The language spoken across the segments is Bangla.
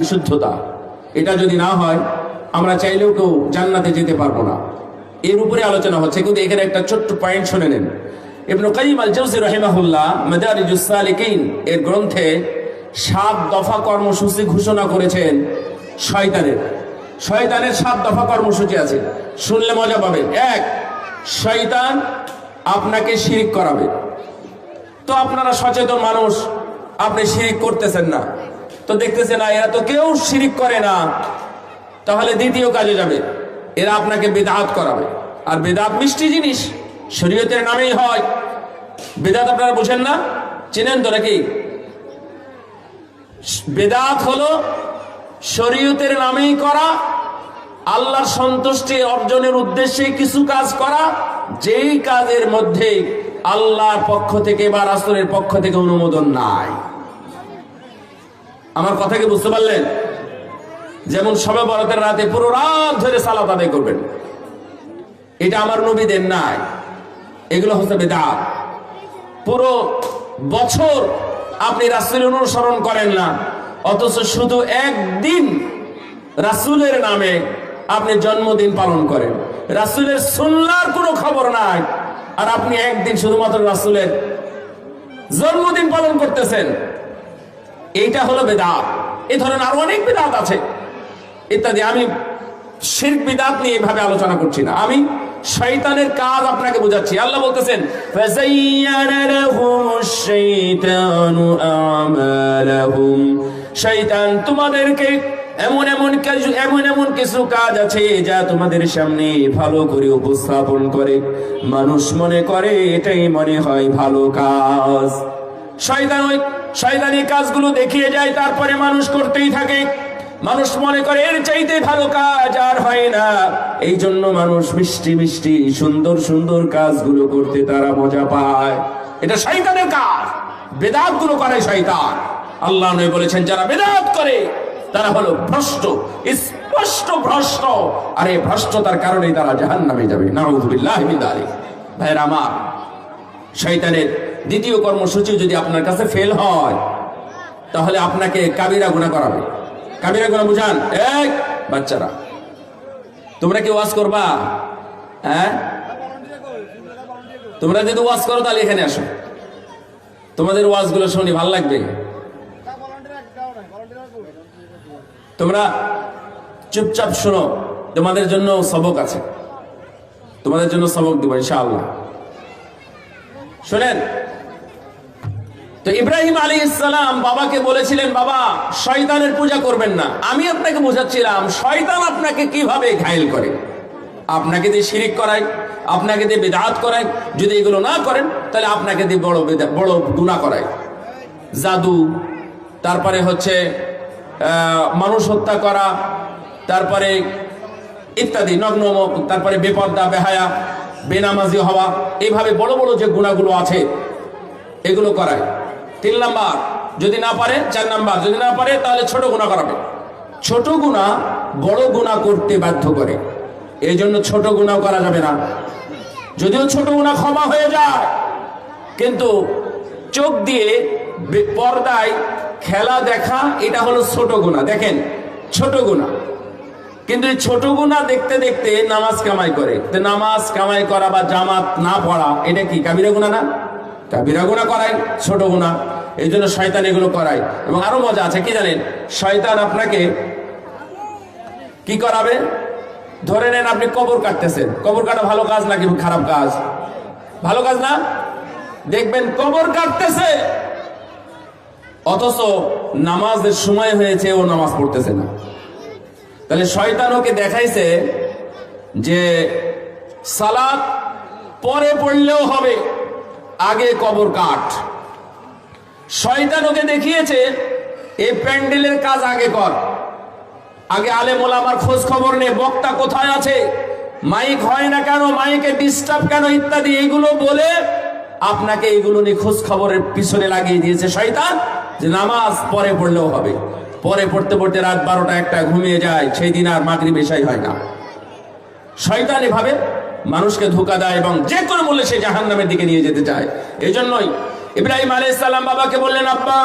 বিশুদ্ধতা, এটা যদি না হয় আমরা চাইলেও কেউ জান্নাতে যেতে পারবো না। এর উপরে আলোচনা হচ্ছে, কিন্তু এখানে একটা ছোট্ট পয়েন্ট শুনে নেন। ইবনে কাইয়িম আল জাওযী রাহিমাহুল্লাহ মাদারিজুস সালিকিন এর গ্রন্থে 7 দফা কর্মসূচি ঘোষণা করেছেন। শয়তানের 7 দফা কর্মসূচি আছে, শুনলে মজা পাবেন। 1, শয়তান আপনাকে শিরক করাবে। তো আপনারা সচেতন মানুষ, আপনি শিরক করতেছেন না, তো দেখতেছেন না এরা তো কেউ শিরক করে না, তাহলে দ্বিতীয় কাজে যাবে, এরা আপনাকে বিদআত করাবে। আর বিদআত মিষ্টি জিনিস, শরীয়তের নামেই হয়। বিদআত আপনারা বুঝেন না, চেনেন তো নাকি? বিদআত হলো শরীয়তের নামেই করা, আল্লাহর সন্তুষ্টি অর্জনের উদ্দেশ্যে কিছু কাজ করা, যেই কাজের মধ্যে আল্লাহর পক্ষ থেকে বা রাসূলের পক্ষ থেকে অনুমোদন নাই। আমার কথা কি বুঝতে পারলেন? যেমন শবে বরাতের রাতে পুরো রাত ধরে সালাত আদায় করবেন, এটা আমার নবীদের নাই, এগুলো হচ্ছে বিদআত। পুরো বছর আপনি রাসূলের অনুসরণ করেন না, অথচ শুধু একদিন রাসূলের নামে আপনি জন্মদিন পালন করেন, রাসূলের সুন্নাহর কোনো খবর নাই, আর আপনি একদিন শুধুমাত্র রাসূলের জন্মদিন পালন করতেছেন। এইটা হলো বিদআত। এই ধরনের আরো অনেক বিদআত আছে ইত্যাদি। আমি শিরক বিদআত নিয়ে এভাবে আলোচনা করছি না, আমি শয়তানের কাজ আপনাকে বোঝাচ্ছি। আল্লাহ বলতেছেন, ফাযায়্যানা লাহুমুশ শাইতানু আমালাহুম, শয়তান তোমাদেরকে এমন এমন কিছু কাজ আছে যা তোমাদের সামনে ভালো করে উপস্থাপন করে, মানুষ মনে করে এটাই মনে হয় ভালো কাজ। শয়তান ওই শয়তানি কাজগুলো দেখিয়ে যায়, তারপরে মানুষ করতেই থাকে। মানুষ মনে করে এর চাইতে ভালো কাজ আর হয় না, এই জন্য মানুষ মিষ্টি মিষ্টি সুন্দর সুন্দর কাজগুলো করতে তারা মজা পায়। এটা শয়তানের কাজ, বিদআত গুলো করে শয়তান। আল্লাহ নবী বলেছেন, যারা বিদআত করে তারা হলো ভ্রষ্ট, স্পষ্ট ভ্রষ্ট, আর এই ভ্রষ্টতার কারণেই তারা জাহান্নামে যাবে। নাউযুবিল্লাহি মিন যালিক। ভাইরা আমার, শয়তানের দ্বিতীয় কর্মসূচি যদি আপনার কাছে ফেল হয়, তাহলে আপনাকে কাবিরা গুনাহ করাবে। কাবিরা গুনাহ বুঝান? এক, বাচ্চারা তোমরা কি ওয়াজ করবা? হ্যাঁ, তোমরা যদি ওয়াজ করো তাহলে এখানে আসো, তোমাদের ওয়াজগুলো শুনি, ভালো লাগবে। তোমরা চুপচাপ শোনো, তোমাদের জন্য সবক আছে, তোমাদের জন্য সবক দেব ইনশাআল্লাহ। শুনেন তো, ইব্রাহিম আলাইহিস সালাম বাবাকে বলেছিলেন, বাবা শয়তানের পূজা করবেন না। আমি আপনাকে বোঝাচ্ছিলাম শয়তান আপনাকে কিভাবে ঘায়েল করে, আপনাকে দিয়ে শিরিক করায়, আপনাকে দিয়ে বিদআত করায়। যদি এগুলো না করেন তাহলে আপনাকে দিয়ে বড় গুনাহ করায়। জাদু, তারপরে হচ্ছে মানুষ হত্যা করা, তারপরে ইত্যাদি, নগ্ন, তারপরে বেপর্দা, বেহায়া, বেনামাজি হওয়া, এইভাবে বড় বড় যে গুনাহগুলো আছে এগুলো করায়। 3 নাম্বার, যদি না পারে 4 নাম্বার, যদি না পারে তাহলে ছোট গুনাহ করাবে। ছোট গুনাহ বড় গুনাহ করতে বাধ্য করে, এই জন্য ছোট গুনাহ করা যাবে না। যদিও ছোট গুনাহ ক্ষমা হয়ে যায়, কিন্তু চোখ দিয়ে পর্দায় খেলা দেখা, এটা হলো ছোট গুনাহ। দেখেন, ছোট গুনাহ, কিন্তু এই ছোট গুনাহ দেখতে দেখতে নামাজ কামাই করে। তো নামাজ কামাই করা বা জামাত না পড়া, এটা কি কাবিরা গুনাহ না? কাবিরা গুনাহ করায়, ছোট গুনাহ। এই জন্য শয়তান এগুলো করায়। এবং আরো মজা আছে, কি জানেন? শয়তান আপনাকে কি করাবে? ধরে নেন আপনি কবর কাটতেছেন, কবর কাটা ভালো কাজ নাকি খারাপ কাজ? ভালো কাজ না? দেখবেন কবর কাটতেছে, অথচ নামাজের সময় হয়েছে, ও নামাজ পড়তেছে না। তাহলে শয়তান ওকে দেখাইছে যে সালাত পরে পড়লেও হবে, আগে কবর কাট। শয়তান ওকে দেখিয়েছে এই প্যান্ডেলের কাজ আগে কর, আগে আলেম ওলামার খোঁজ খবর নে, বক্তা কোথায় আছে, মাইক হয় না কেন, মাইকে ডিস্টার্ব কেন, ইত্যাদি, এইগুলো বলে আপনাকে এইগুলো নিয়ে খোঁজ খবরের পিছনে লাগিয়ে দিয়েছে শয়তান, যে নামাজ পরে পড়লেও হবে। পরে পড়তে পড়তে রাত 12টা 1টা ঘুমিয়ে যায়, সেই দিন আর মাগরিব এশাই হয় না। শয়তান এভাবে মানুষকে ধোঁকা দেয় এবং যে কোনো মূল্যে সে জাহান্নামের দিকে নিয়ে যেতে চায়। এই জন্যই ইব্রাহিম আলাইহিস সালাম বাবাকে বললেন, আব্বা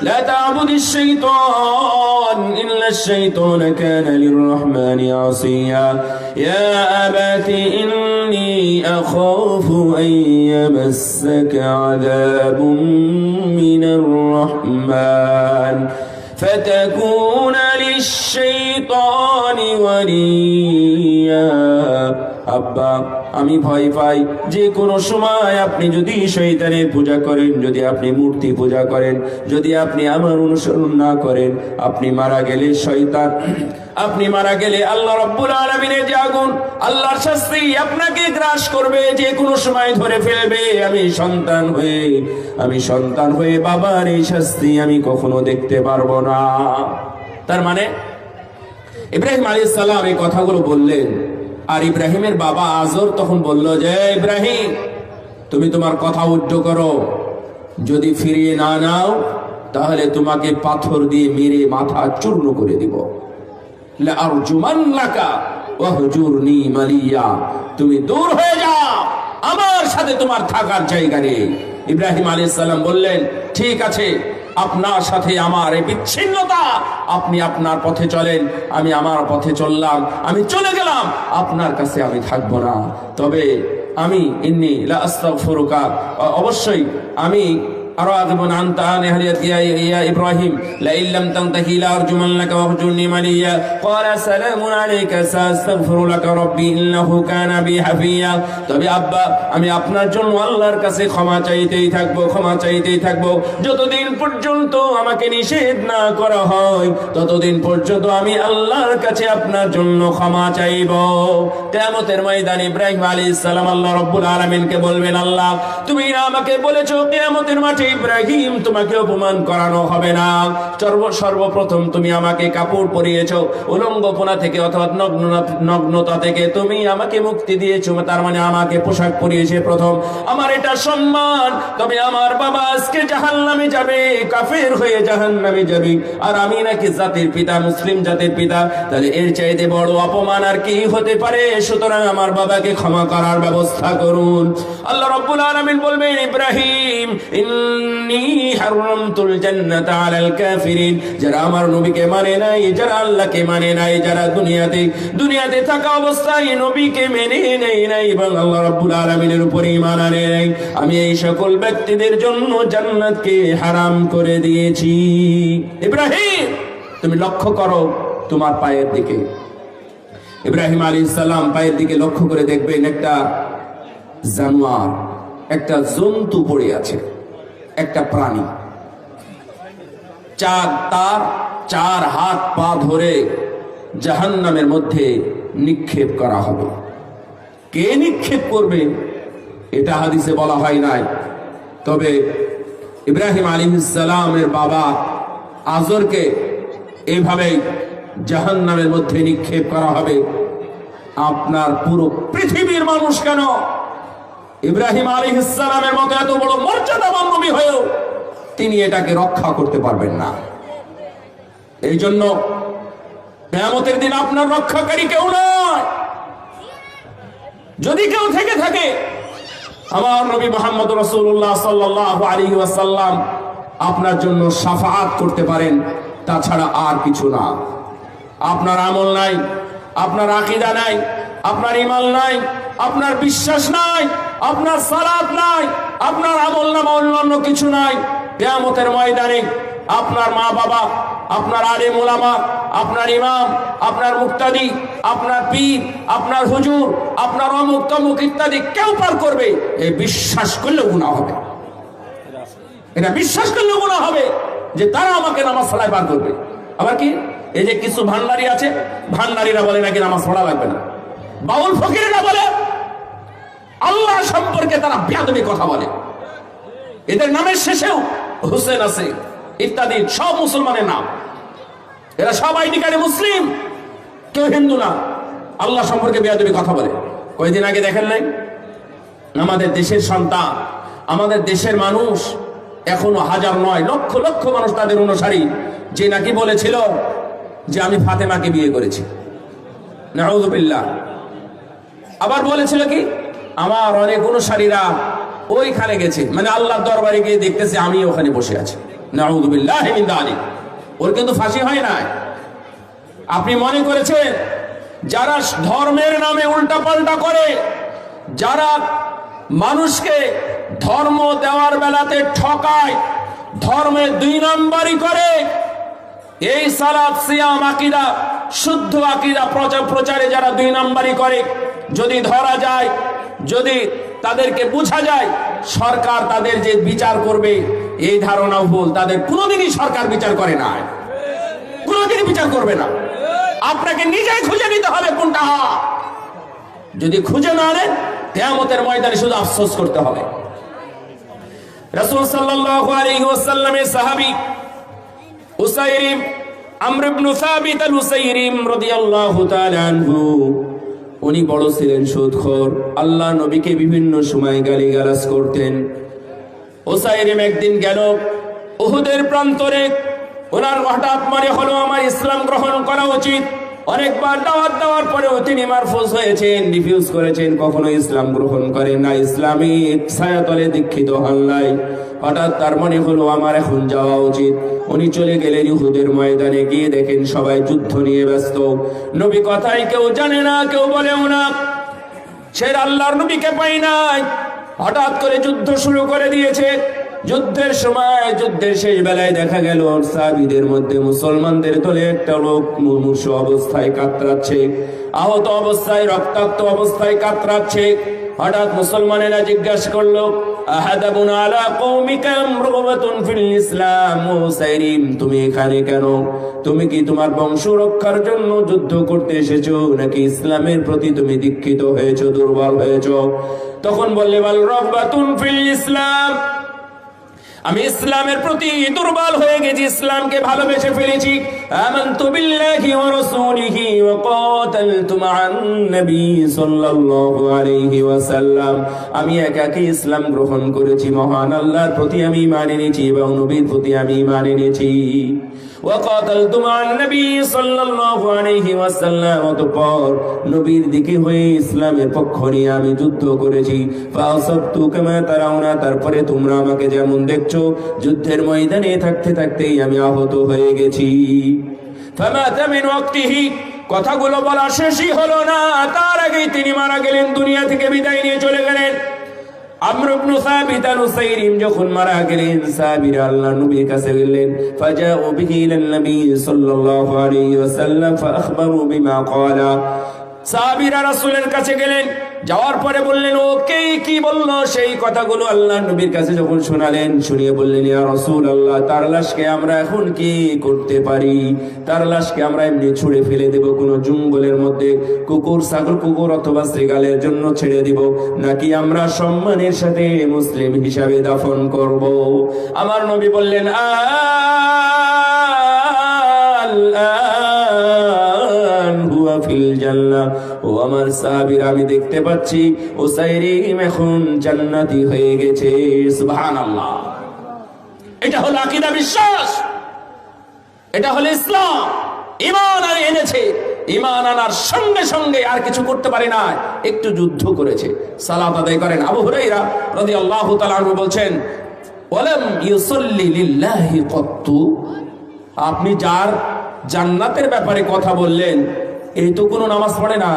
লা তা'বুদিশ শাইতান ইন্নাশ শাইতানা কানা লির-রাহমানি আসিয়া ইয়া আবাতি ইন্নী আখাফু আন ইয়ামাসসাকা আযাবুম মিনার রাহমান ফাতাকুনা লিশ-শাইতানি ওয়ালিয়া। আব্বা, আমি ভয় পাই যে কোনো সময় আপনি যদি শয়তানের পূজা করেন, যদি আপনি মূর্তি পূজা করেন, যদি আপনি আমার অনুসরণ না করেন, আপনি মারা গেলে শয়তান, আপনি মারা গেলে আল্লাহ রাব্বুল আলামিনের যে আগুন, আল্লাহর শাস্তি আপনাকে গ্রাস করবে, যে কোনো সময় ধরে ফেলবে। আমি সন্তান হয়ে বাবার এই শাস্তি আমি কখনো দেখতে পারবো না। তার মানে ইব্রাহিম আলাইহিস সালাম এই কথাগুলো বললেন। আর ইব্রাহিমের বাবা আজর তখন বলল যে, ইব্রাহিম তুমি তোমার কথা উদ্ধ করো, যদি ফিরিয়ে না নাও তাহলে তোমাকে পাথর দিয়ে মেরে মাথা চূর্ণ করে দিব। লাআরজুমান্নাকা ওয়াহজুরনি মালিয়া, তুমি দূর হয়ে যাও, আমার সাথে তোমার থাকার জায়গা নেই। ইব্রাহিম আলাইহিস সালাম বললেন, ঠিক আছে, আপনার সাথে আমার এই বিচ্ছিন্নতা, আপনি আপনার পথে চলেন, আমি আমার পথে চললাম, আমি চলে গেলাম, আপনার কাছে আমি থাকবো না। তবে আমি ইন্নী লা আস্তাগফিরুকা, অবশ্যই আমি আরাগিবুন আনতা আন আহলিয়াতি ইয়া ইব্রাহিম লা ইল্লাম তানতাহি লা আরজুমান্নাকা ওয়াহজুরনি মালিয়া ক্বালা সালামুন আলাইকা সাআস্তাগফিরু লাকা রাব্বি ইন্নাহু কানা বি হাফিয়া। তবে আব্বা, আমি আপনার জন্য আল্লাহর কাছে ক্ষমা চাইতেই থাকবো, যতদিন পর্যন্ত আমাকে নিষেধ না করা হয় ততদিন পর্যন্ত আমি আল্লাহর কাছে আপনার জন্য ক্ষমা চাইব। কিয়ামতের ময়দানে ইব্রাহিম আলাইহিস সালাম আল্লাহ রাব্বুল আলামিনকে বলবেন, আল্লাহ তুমি আমাকে বলেছো কিয়ামতের মাঠে ইব্রাহিম তোমাকে অপমান করানো হবে না। সর্বপ্রথম তুমি আমাকে কাপড় পরিয়েছো, উলঙ্গপনা থেকে অথবা নগ্নতা থেকে তুমি আমাকে মুক্তি দিয়েছো, তার মানে আমাকে পোশাক পরিয়েছে প্রথম, আমার এটা সম্মান। তবে আমার বাবা আজকে জাহান্নামে যাবে, কাফের হয়ে জাহান্নামে যাবে, আর আমি নাকি জাতির পিতা, মুসলিম জাতির পিতা, তাহলে এর চাইতে বড় অপমান আর কি হতে পারে? সুতরাং আমার বাবাকে ক্ষমা করার ব্যবস্থা করুন। আল্লাহ রাব্বুল আলামিন বলবেন, ইব্রাহিম ইন্নী হারামতুল জান্নাতা আলাল কাফিরিন, যারা আমার নবীকে মানে নাই, যারা আল্লাহকে মানে নাই, যারা দুনিয়াতে থাকা অবস্থায় নবীকে মেনে নেয় নাই এবং আল্লাহ রাব্বুল আলামিনের উপর ঈমান আনে নাই, আমি এই সকল ব্যক্তিদের জন্য জান্নাতকে হারাম করে দিয়েছি। ইব্রাহিম, তুমি লক্ষ্য করো তোমার পায়ের দিকে। ইব্রাহিম আলাইহিস সালাম পায়ের দিকে লক্ষ্য করে দেখবেন একটা জানোয়ার, একটা জন্তু পড়ে আছে, একটা প্রাণী, তার 4 হাত পা ধরে জাহান্নামের মধ্যে নিক্ষেপ করা হবে। কে নিক্ষেপ করবে এটা হাদিসে বলা হয় নাই, তবে ইব্রাহিম আলাইহিস সালামের বাবা আজরকে এইভাবে জাহান্নামের মধ্যে নিক্ষেপ করা হবে। আপনার পুরো পৃথিবীর মানুষ কেন ইব্রাহিম আলাইহিস সালামের মতো এত বড় মর্যাদাবান নবী হয়েও তিনি এটাকে রক্ষা করতে পারবেন না। এই জন্য কিয়ামতের দিন আপনার রক্ষাকারী কেউ নয়। যদি কেউ থেকে থাকে, আমার নবী মুহাম্মদ রাসূলুল্লাহ সাল্লাল্লাহু আলাইহি ওয়াসাল্লাম আপনার জন্য শাফাআত করতে পারেন, তাছাড়া আর কিছু না। আপনার আমল নাই, আপনার আকীদা নাই, আপনার ঈমান নাই, আপনার বিশ্বাস নাই, আপনার সালাত নাই, আপনার আমল নামা অন্যান্য কিছু নাই, কিয়ামতের ময়দানে আপনার মা বাবা, আপনার আলেম ওলামা, আপনার ইমাম, আপনার মুক্তাদি, আপনার পীর, আপনার হুজুর, আপনার অমুক তমুক ইত্যাদি কেউ পার করবে, এই বিশ্বাস করলেও গুনাহ হবে। এটা বিশ্বাস করলেও গুনাহ হবে যে তারা আমাকে নামাজ পড়ায় পার করবে। আবার কি, এই যে কিছু ভান্ডারি আছে, ভান্ডারিরা বলে নাকি নামাজ পড়া লাগবে না। বাউল ফকিরেরা বলে আল্লাহ সম্পর্কে তারা বেয়াদবি কথা বলে। এদের নামের শেষেও হোসেন আছে ইত্যাদি, সব মুসলমানের নাম। এরা সব আইডি কার্ডে মুসলিম, কেউ হিন্দু না। আল্লাহ সম্পর্কে বেয়াদবি কথা বলে। কয়েকদিন আগে দেখেন নাই, আমাদের দেশের সন্তান, আমাদের দেশের মানুষ, এখনো হাজার নয় লক্ষ লক্ষ মানুষ তাদের অনুসারী, যে নাকি বলেছিল যে আমি ফাতেমাকে বিয়ে করেছি, নাউযুবিল্লাহ। আবার বলেছিল কি, আমার অনেক অনুসারীরা ওইখানে গেছে, মানে আল্লাহর দরবারে গিয়ে দেখতেছে আমি ওখানে বসে আছি। নাউযুবিল্লাহি মিন যালিক। ওর কিন্তু ফাঁসি হয় নাই। আপনি মনে করেছেন যারা ধর্মের নামে উল্টাপাল্টা করে, যারা মানুষকে ধর্ম দেওয়ার বেলাতে ঠকায়, ধর্মের 2 নম্বরই করে, এই সালাত সিয়াম আকীদা, শুদ্ধ আকীদা প্রচারে যারা 2 নম্বরই করে, যদি ধরা যায়, যদি তাদেরকে বোঝা যায় সরকার তাদের যে বিচার করবে, এই ধারণাও ভুল। তাদের কোনোদিনই সরকার বিচার করে না, কোনোদিনই বিচার করবে না। আপনাকে নিজেই খুঁজে নিতে হবে কোনটা। যদি খুঁজে না নেন, কিয়ামতের ময়দানে শুধু আফসোস করতে হবে। রাসূল সাল্লাল্লাহু আলাইহি ওয়াসাল্লামের সাহাবী উসাইরিম আমর ইবনে সাবিত আল-উসাইরিম রাদিয়াল্লাহু তাআলা আনহু, উনি বড় ছিলেন সুদখোর। আল্লাহ নবীকে বিভিন্ন সময় গালিগালাজ করতেন। উসাইরিম একদিন গেল উহুদের প্রান্তরে। ওনার হঠাৎ মনে হলো আমার ইসলাম গ্রহণ করা উচিত। অনেকবার দাওয়াত দেওয়ার পরেও তিনি মারফুজ হয়েছেন, রিফিউজ করেছেন, কখনো ইসলাম গ্রহণ করেন না, ইসলামিক ছায়াতলে দীক্ষিত হন নাই। হঠাৎ তার মনে হলো আমার এখন যাওয়া উচিত। উনি চলে গেলেন উহুদের ময়দানে। গিয়ে দেখেন সবাই যুদ্ধ নিয়ে ব্যস্ত। নবী কথাই কেউ জানে না, কেউ বলেও না। সে আল্লাহর নবীকে পাই নাই। হঠাৎ করে যুদ্ধ শুরু করে দিয়েছে। যুদ্ধের সময়, যুদ্ধের শেষ বেলায় দেখা গেল সাহাবীদের মধ্যে মুসলমানদের দলে একটা লোক মুমূর্ষু অবস্থায় কাতরাচ্ছে, আহত অবস্থায়, রক্তাক্ত অবস্থায় কাতরাচ্ছে। হঠাৎ মুসলমানেরা জিজ্ঞাসা করলো, আহাদাবুন আলা কওমিকা রাগবাতুন ফিল ইসলাম, উসাইরিম তুমি এখানে কেন? তুমি কি তোমার বংশ রক্ষার জন্য যুদ্ধ করতে এসেছো, নাকি ইসলামের প্রতি তুমি দীক্ষিত হয়েছো, দুর্বল হয়েছো? তখন বললে, বাল রাগবাতুন ফিল ইসলাম, আমি ইসলামের প্রতি দুর্বল হয়ে গেছি, ইসলামকে ভালোবেসে ফেলেছি। আমানতু বিল্লাহি ওয়া রাসূলিহি ওয়া কাতালতু মা'আন নবী সাল্লাল্লাহু আলাইহি ওয়াসাল্লাম, আমি একাকী ইসলাম গ্রহণ করেছি, মহান আল্লাহর প্রতি আমি ঈমান এনেছি এবং নবীর প্রতি আমি ঈমান এনেছি। ওয়া কাতালতু মা'আন নবী সাল্লাল্লাহু আলাইহি ওয়াসাল্লাম, অতঃপর নবীর দিকে হয়ে ইসলামের পক্ষ নিয়ে আমি যুদ্ধ করেছি। ফাসাবতু কামা তারাউনা, তারপরে তোমরা আমাকে যেমন দেখছো যুদ্ধের ময়দানে থাকতে থাকতেই আমি আহত হয়ে গেছি। ফামাতা মিন ওয়াক্তিহি, কথাগুলো বলা শেষই হলো না, তার আগেই তিনি মারা গেলেন, দুনিয়া থেকে বিদায় নিয়ে চলে গেলেন। আমর ইবনে সাবিত আল-উসাইরিম যখন মারা গেলেন, সাহাবীরা আল্লাহর নবীর কাছে গেলেন। ফাজাউ বিহি ইলান নবী সাল্লাল্লাহু আলাইহি ওয়াসাল্লাম ফাআখবারু বিমা ক্বালা, সাহাবীরা রাসূলের কাছে গেলেন। যাওয়ার পরে বললেন, ও কে কি বললো সেই কথাগুলো আল্লাহর নবীর কাছে যখন শোনালেন, শুনিয়ে বললেন, ইয়া রাসূলুল্লাহ, তার লাশকে আমরা এখন কি করতে পারি? তার লাশকে আমরা এমনি ছুঁড়ে ফেলে দেব কোন জঙ্গলের মধ্যে, কুকুর, ছাগল, কুকুর অথবা শৃগালের জন্য ছেড়ে দিব, নাকি আমরা সম্মানের সাথে মুসলিম হিসাবে দাফন করব? আমার নবী বললেন, হুয়া ফিল জান্নাহ, ও আমার সাহাবীরা, আমি দেখতে পাচ্ছি উসাইরিম এখন জান্নাতি হয়ে গেছে। সুবহানাল্লাহ। এটা হলো আকীদা, বিশ্বাস, এটা হলো ইসলাম। ঈমান আর এনেছে, ঈমান আনার সঙ্গে সঙ্গে আর কিছু করতে পারে না, একটু যুদ্ধ করেছে, সালাত আদায় করেন। আবু হুরায়রা রাদিয়াল্লাহু তাআলা আনহু বলছেন, ওয়ালাম ইউসাল্লি লিল্লাহি কত্তু, আপনি যার জান্নাতের ব্যাপারে কথা বললেন, এই তো কোনো নামাজ পড়ে না,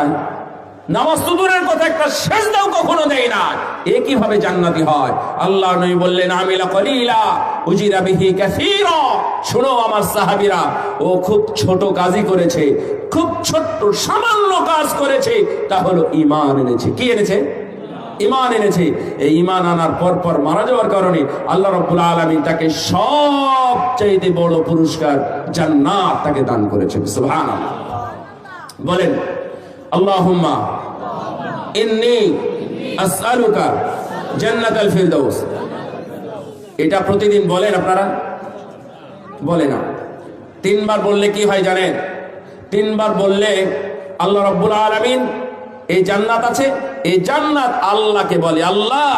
নামাজ তো দূরের কথা, একটা সেজদাও কখনো দেয় না, এ কিভাবে জান্নাতি হয়? আল্লাহ নবী বললেন, আমিলা কলিলা উজিরা বিহি কাসীরা, শুনো আমার সাহাবীরা, ও খুব ছোট কাজই করেছে, খুব ছোট্ট সামান্য কাজ করেছে, তা হলো ঈমান এনেছে। কি এনেছে? ঈমান এনেছে। এই ঈমান আনার পর মারা যাওয়ার কারণে আল্লাহ রাব্বুল আলামিন তাকে সবচেয়ে বড় পুরস্কার জান্নাত তাকে দান করেছেন। সুবহানাল্লাহ। বলেন, আল্লাহুম্মা ইন্নী আসআলুকা জান্নাতাল ফিরদাউস। এটা প্রতিদিন বলেন আপনারা? বলে না। 3 বার বললে কি হয় জানেন? 3 বার বললে আল্লাহ রাব্বুল আলামিন, এই জান্নাত আছে, এই জান্নাত আল্লাহকে বলে, আল্লাহ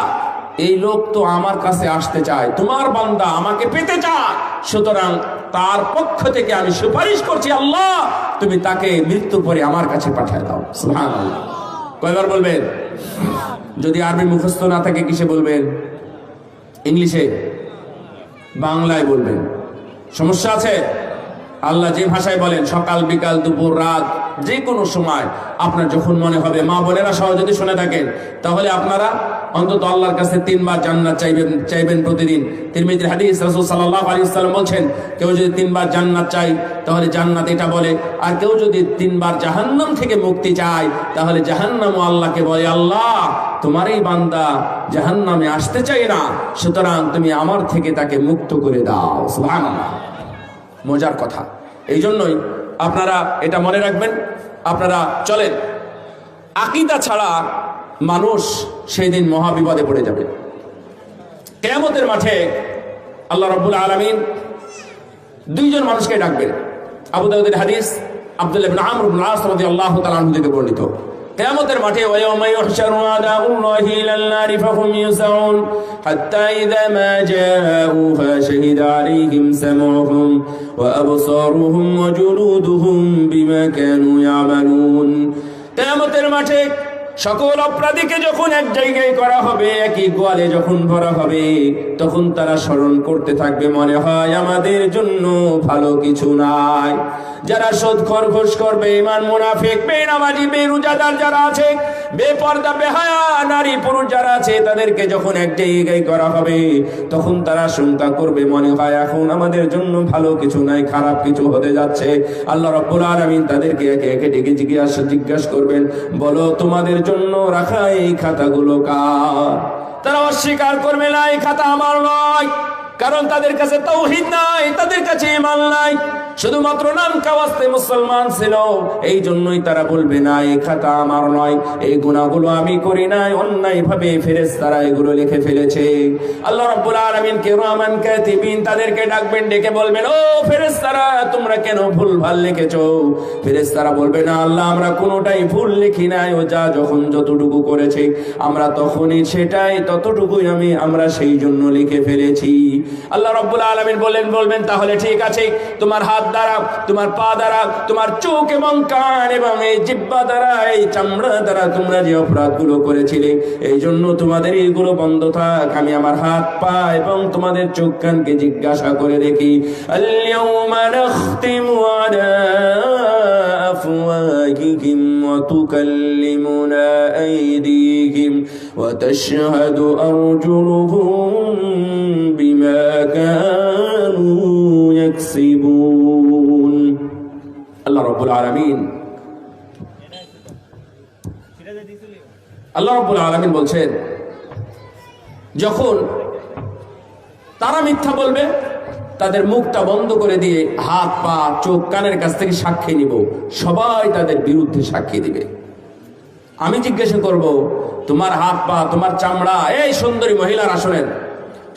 এই লোক তো আমার কাছে আসতে চায়, তোমার বান্দা আমাকে পেতে চায়, সুতরাং তার পক্ষ থেকে আমি সুপারিশ করছি, আল্লাহ তুমি তাকে মৃত্যুর পরে আমার কাছে পাঠিয়ে দাও। সুবহানাল্লাহ। কয়বার বলবেন? যদি আরবি মুখস্থ না থাকে কিসে বলবেন? ইংলিশে, বাংলায় বলবেন। সমস্যা আছে? আল্লাহ যে ভাষায় বলেন, সকাল বিকাল দুপুর রাত যে কোনো সময় আপনার যখন মনে হবে, মা বোনেরা সহ যদি শুনে থাকেন, তাহলে আপনারা অন্তত আল্লাহর কাছে 3 বার জান্নাত চাইবেন প্রতিদিন। তিরমিজির হাদিস, রাসূল সাল্লাল্লাহু আলাইহি ওয়াসাল্লাম বলছেন, কেউ যদি 3 বার জান্নাত চায় তাহলে জান্নাত এটা বলে, আর কেউ যদি 3 বার জাহান্নাম থেকে মুক্তি চায় তাহলে জাহান্নামও আল্লাহকে বলে, আল্লাহ তোমার এই বান্দা জাহান্নামে আসতে চায় না, সুতরাং তুমি আমার থেকে তাকে মুক্ত করে দাও। সুবহানাল্লাহ, মজার কথা। এই জন্যই আপনারা এটা মনে রাখবেন। আপনারা চলেন, আকীদা ছাড়া মানুষ সেই দিন মহাবিপদে পড়ে যাবে। কিয়ামতের মাঠে আল্লাহ রাব্বুল আলামিন 2 জন মানুষকে ডাকবেন। আবু দাউদের হাদিস, আব্দুল্লাহ ইবনে আমর ইবনে আস রাদিয়াল্লাহু তাআলা আনহু থেকে বর্ণিত। কিয়ামতের মাঠে ওয়ায়াউমা ইউহশারু আদাউল্লাহি ইলান নারি ফাহুম ইউসাউন হাত্তা ইযা মা জাউহা শাহিদা আলাইহিম সামউহুম ওয়া আবসারুহুম ওয়া জুলুদুহুম বিমা কানু ইয়ামালুন। কিয়ামতের মাঠে সকল অপরাধীকে যখন এক জায়গায় করা হবে, একই গোয়ালে যখন ভরা হবে, তখন তারা স্মরণ করতে থাকবে, মনে হয় আমাদের জন্য ভালো কিছু নাই। যারা সুদখোর, ঘুষখোর, বেঈমান, মুনাফিক, বেনামাজি, বেরোজাদার যারা আছে, বেপরদা বেহায়া নারী পুরুষ যারা আছে, তাদেরকে যখন এক জায়গায় করা হবে, তখন তারা আশঙ্কা করবে, মনে হয় এখন আমাদের জন্য ভালো কিছু নাই, খারাপ কিছু হতে যাচ্ছে। আল্লাহ রাব্বুল আলামিন তাদেরকে একে একে ডেকে জিজ্ঞাসা করবেন, বলো তোমাদের জন্য রাখা এই খাতাগুলো কার? তারা অস্বীকার করবে, না এই খাতা আমার নয়, কারণ তাদের কাছে তাওহীদ নাই, তাদের কাছে ঈমান নাই, শুধুমাত্র নাম কাওয়াস্তে মুসলমান ছিল। এই জন্যই তারা বলবে, না এই খাতা আমার নয়, এই গুনাহগুলো আমি করি নাই, অন্যায় ভাবে ফেরেশতারা এগুলো লিখে ফেলেছে। আল্লাহ রাব্বুল আলামিন কিরামান কাতিবিন তাদেরকে ডাকবেন, ডেকে বলবেন, ও ফেরেশতারা তোমরা কেন ভুলভাল লিখেছো? ফেরেশতারা বলবে, না আল্লাহ আমরা কোনোটাই ভুল লিখি নাই, ও যা যখন যতটুকু করেছে আমরা তখনই সেটাই ততটুকুই আমরা সেই জন্য লিখে ফেলেছি। আল্লাহ রাব্বুল আলামিন বলবেন তাহলে ঠিক আছে, তোমার হাত দ্বারা, তোমার পা দ্বারা, তোমার চোখ এবং কান এবং এই জিহ্বা দ্বারা, এই চামড়া দ্বারা তোমরা যে অপরাধগুলো করেছিলে, এই জন্য তোমাদের এইগুলো বন্ধ থাক। আমি আমার হাত পা এবং তোমাদের চোখ কানকে জিজ্ঞাসা করে দেখি, আল-ইয়াউমা নাখতিমু আলা আফওয়াহিহিম ওয়া তুকাল্লিমুনা আইদিহিম ওয়া তাশহাদু আরজুলুহুম বিমা কানু ইয়াকসিবুন। আল্লাহ রাব্বুল আলামিন বলছেন, যখন তারা মিথ্যা বলবে, তাদের মুখটা বন্ধ করে দিয়ে হাত পা চোখ কানের কাছ থেকে সাক্ষী নিব, সবাই তাদের বিরুদ্ধে সাক্ষী দিবে। আমি জিজ্ঞাসা করব, তোমার হাত পা, তোমার চামড়া, এই সুন্দরী মহিলারা শোনেন,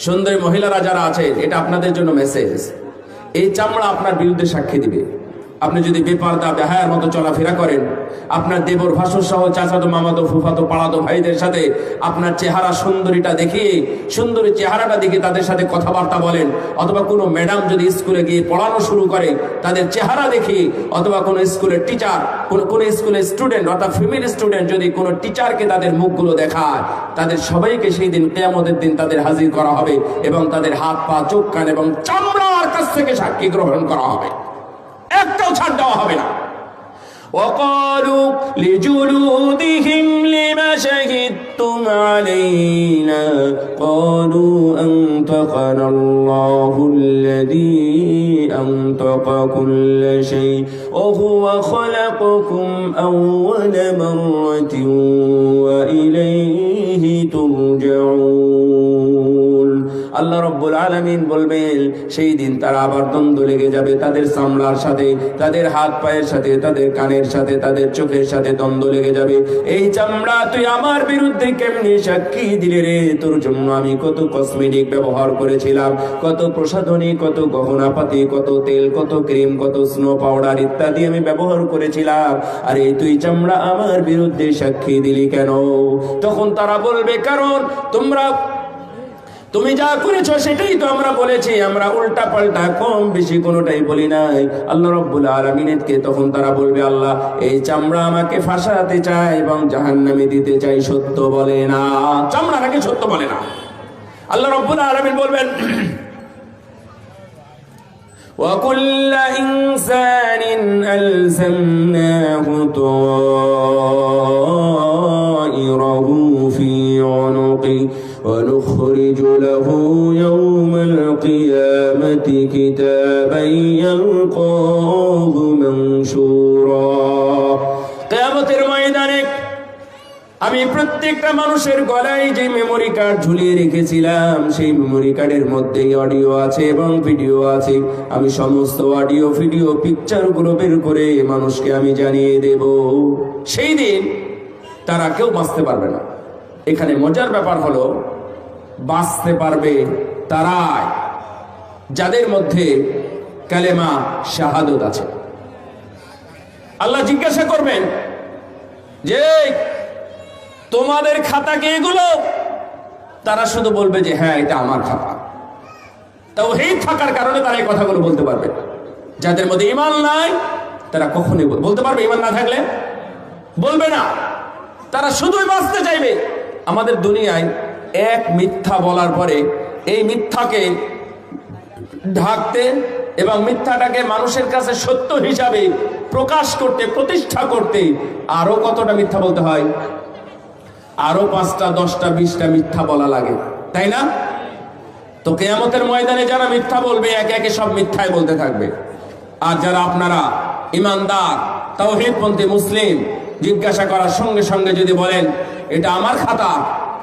সুন্দরী মহিলারা যারা আছে, এটা আপনাদের জন্য মেসেজ। এই চামড়া আপনার বিরুদ্ধে সাক্ষী দিবে। আপনি যদি বেপরদা বেহায়ার মতো চলাফেরা করেন, আপনার দেবর ভাসুর সহ চাচাতো মামাতো ফুফাতো পাড়াতো ভাইদের সাথে আপনার চেহারা সুন্দরীটা দেখিয়ে, সুন্দরী চেহারাটা দেখে তাদের সাথে কথাবার্তা বলেন, অথবা কোনো ম্যাডাম যদি স্কুলে গিয়ে পড়ানো শুরু করে তাদের চেহারা দেখি, অথবা কোনো স্কুলের টিচার, কোনো স্কুলের স্টুডেন্ট অর্থাৎ ফিমেল স্টুডেন্ট যদি কোনো টিচারকে তাদের মুখগুলো দেখায়, তাদের সবাইকে সেই দিন কিয়ামতের দিন তাদের হাজির করা হবে এবং তাদের হাত পা চোখ কান এবং চামড়ার কাছ থেকে সাক্ষী গ্রহণ করা হবে, একটাও ছাড় দেওয়া হবে না। وقالوا لجلودهم لما شهدتم علينا قالوا أنطقنا الله الذي أنطق كل شيء وهو خلقكم أول مرة وإليه ترجعون। আল্লাহ রাব্বুল আলামিন বলবেন, সেই দিন তারা আবার দ্বন্দ্ব লেগে যাবে, তাদের চামড়ার সাথে, তাদের হাত পায়ের সাথে, তাদের কানের সাথে, তাদের চোখের সাথে দ্বন্দ্ব লেগে যাবে। এই চামড়া তুই আমার বিরুদ্ধে কেমনি সাক্ষী দিলে রে? তোর জন্য আমি কত কসমেটিক ব্যবহার করেছিলাম, কত প্রসাধনী, কত গহনাপাতি, কত তেল, কত ক্রিম, কত স্নো পাউডার ইত্যাদি আমি ব্যবহার করেছিলাম, আর এই তুই চামড়া আমার বিরুদ্ধে সাক্ষী দিলি কেন? তখন তারা বলবে, কারণ তোমরা তুমি যা করেছো সেটাই তো আমরা বলেছি, আমরা উল্টা পাল্টা কম বেশি কোনোটাই বলি নাই। আল্লাহ রাব্বুল আলামিনকে তখন তারা বলবে, আল্লাহ এই চামড়া আমাকে ফাঁসাতে চায় এবং জাহান্নামে দিতে চাই, সত্য বলে না। চামড়া নাকি সত্য বলে না। আল্লাহ রাব্বুল আলামিন বলবেন, وَكُلَّ إِنسَانٍ أَلْزَمْنَاهُ طَائِرَهُ فِي عُنُقِهِ وَنُخْرِجُ لَهُ يَوْمَ الْقِيَامَةِ كِتَابًا يَلْقَاهُ مَنشُورًا। কিয়ামতের ময়দানে আমি প্রত্যেকটা মানুষের গলায় যে মেমোরি কার্ড ঝুলিয়ে রেখেছিলাম, সেই মেমোরি কার্ডের মধ্যে অডিও আছে এবং ভিডিও আছে। আমি সমস্ত অডিও ভিডিও পিকচার গুলো বের করে মানুষকে আমি জানিয়ে দেব। সেই দিন তারা কেউ বাঁচতে পারবে না। এখানে মজার ব্যাপার হলো, বাঁচতে পারবে তারাই যাদের মধ্যে কালেমা শাহাদত আছে। আল্লাহ জিজ্ঞাসা করবেন যে তোমাদের খাতা কি এগুলো? তারা শুধু বলবে যে হ্যাঁ, এটা আমার খাতা। তাওহীদ থাকার কারণে তারা এই কথাগুলো বলতে পারবে। যাদের মধ্যে ঈমান নাই তারা কখনোই বলতে পারবে? ঈমান না থাকলে বলবে না। তারা শুধুই বাঁচতে চাইবে। আমাদের দুনিয়ায় এক মিথ্যা বলার পরে এই মিথ্যাকে ঢাকতে এবং মিথ্যাটাকে মানুষের কাছে সত্য হিসাবে প্রকাশ করতে, প্রতিষ্ঠা করতে আরো কতটা মিথ্যা বলতে হয়? আরো 5টা 10টা 20টা মিথ্যা বলা লাগে, তাই না? তো কিয়ামতের ময়দানে যারা মিথ্যা বলবে, একে একে সব মিথ্যাই বলতে থাকবে। আর যারা আপনারা ইমানদার তাওহীদপন্থী মুসলিম, জিজ্ঞাসা করার সঙ্গে সঙ্গে যদি বলেন এটা আমার খাতা,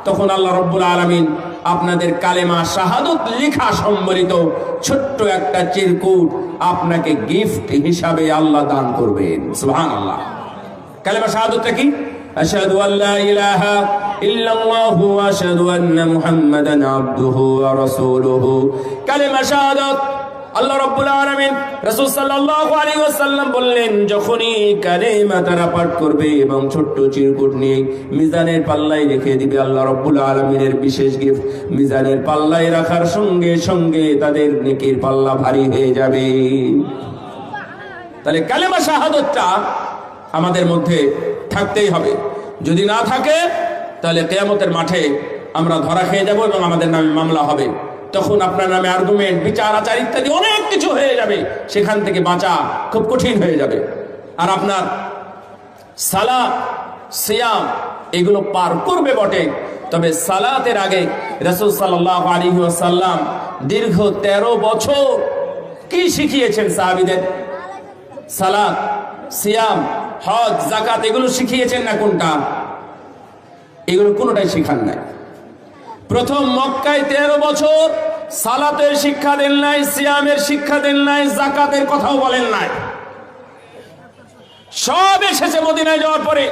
তখন আল্লাহ রাব্বুল আলামিন আপনাদের কালেমা শাহাদত লেখা সম্বলিত ছোট্ট একটা চিরকুট আপনাকে গিফট হিসাবে আল্লাহ দান করবেন। সুবহানাল্লাহ। কালেমা শাহাদতটা কি? আশহাদু আল্লা ইলাহা ইল্লাল্লাহু ওয়া আশহাদু আন্না মুহাম্মাদান আবদুহু ওয়া রাসূলুহু। কালেমা শাহাদত আল্লাহ রাব্বুল আলামিন রাসূল সাল্লাল্লাহু আলাইহি ওয়াসাল্লাম বললেন, যখনই কালেমা তারা পাঠ করবে এবং ছোট্ট চিরকুট নিয়ে মিজানের পাল্লায় রেখে দিবে, আল্লাহ রাব্বুল আলামিনের বিশেষ গিফট, মিজানের পাল্লায় রাখার সঙ্গে সঙ্গে তাদের নেকির পাল্লা ভারী হয়ে যাবে। তাহলে কালেমা শাহাদতটা আমাদের মধ্যে থাকতেই হবে। যদি না থাকে তাহলে কিয়ামতের মাঠে আমরা ধরা খেয়ে যাব এবং আমাদের নামে মামলা হবে। তখন আপনার নামে আর্গুমেন্ট, বিচার আচার ইত্যাদি অনেক কিছু হয়ে যাবে। সেখান থেকে বাঁচা খুব কঠিন হয়ে যাবে। আর আপনার সালাত, সিয়াম এগুলো পার করবে বটে, তবে সালাতের আগে রাসূল সাল্লাল্লাহু আলাইহি ওয়াসাল্লাম দীর্ঘ 13 বছর কি শিখিয়েছেন সাহাবীদের? সালাত, সিয়াম, হজ, যাকাত এগুলো শিখিয়েছেন না? কোনটা? এগুলো কোনোটাই শিখান নাই। প্রথম মক্কায় 13 বছর সালাতের শিক্ষা দেন নাই, সিয়ামের শিক্ষা দেন নাই, যাকাতের কথাও বলেন নাই। সব এসেছে মদিনায় যাওয়ার পরে।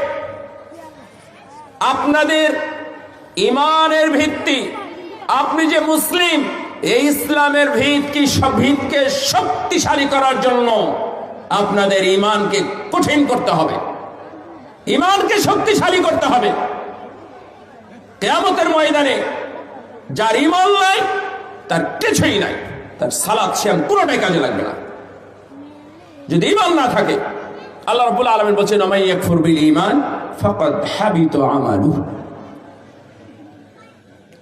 আপনাদের ইমানের ভিত্তি, আপনি যে মুসলিম, এই ইসলামের ভিতকে শক্তিশালী করার জন্য আপনাদের ইমানকে কঠিন করতে হবে, ইমানকে শক্তিশালী করতে হবে। কিয়ামতের ময়দানে যার ঈমান নাই তার কিছুই নাই, তার সালাত সিয়াম কোনোটাই কাজে লাগবে না যদি ঈমান না থাকে। আল্লাহ রাব্বুল আলামিন বলেন, ওয়া মান ইয়াকফুর বিল ঈমান ফাকাদ হাবিতা আমালুহু।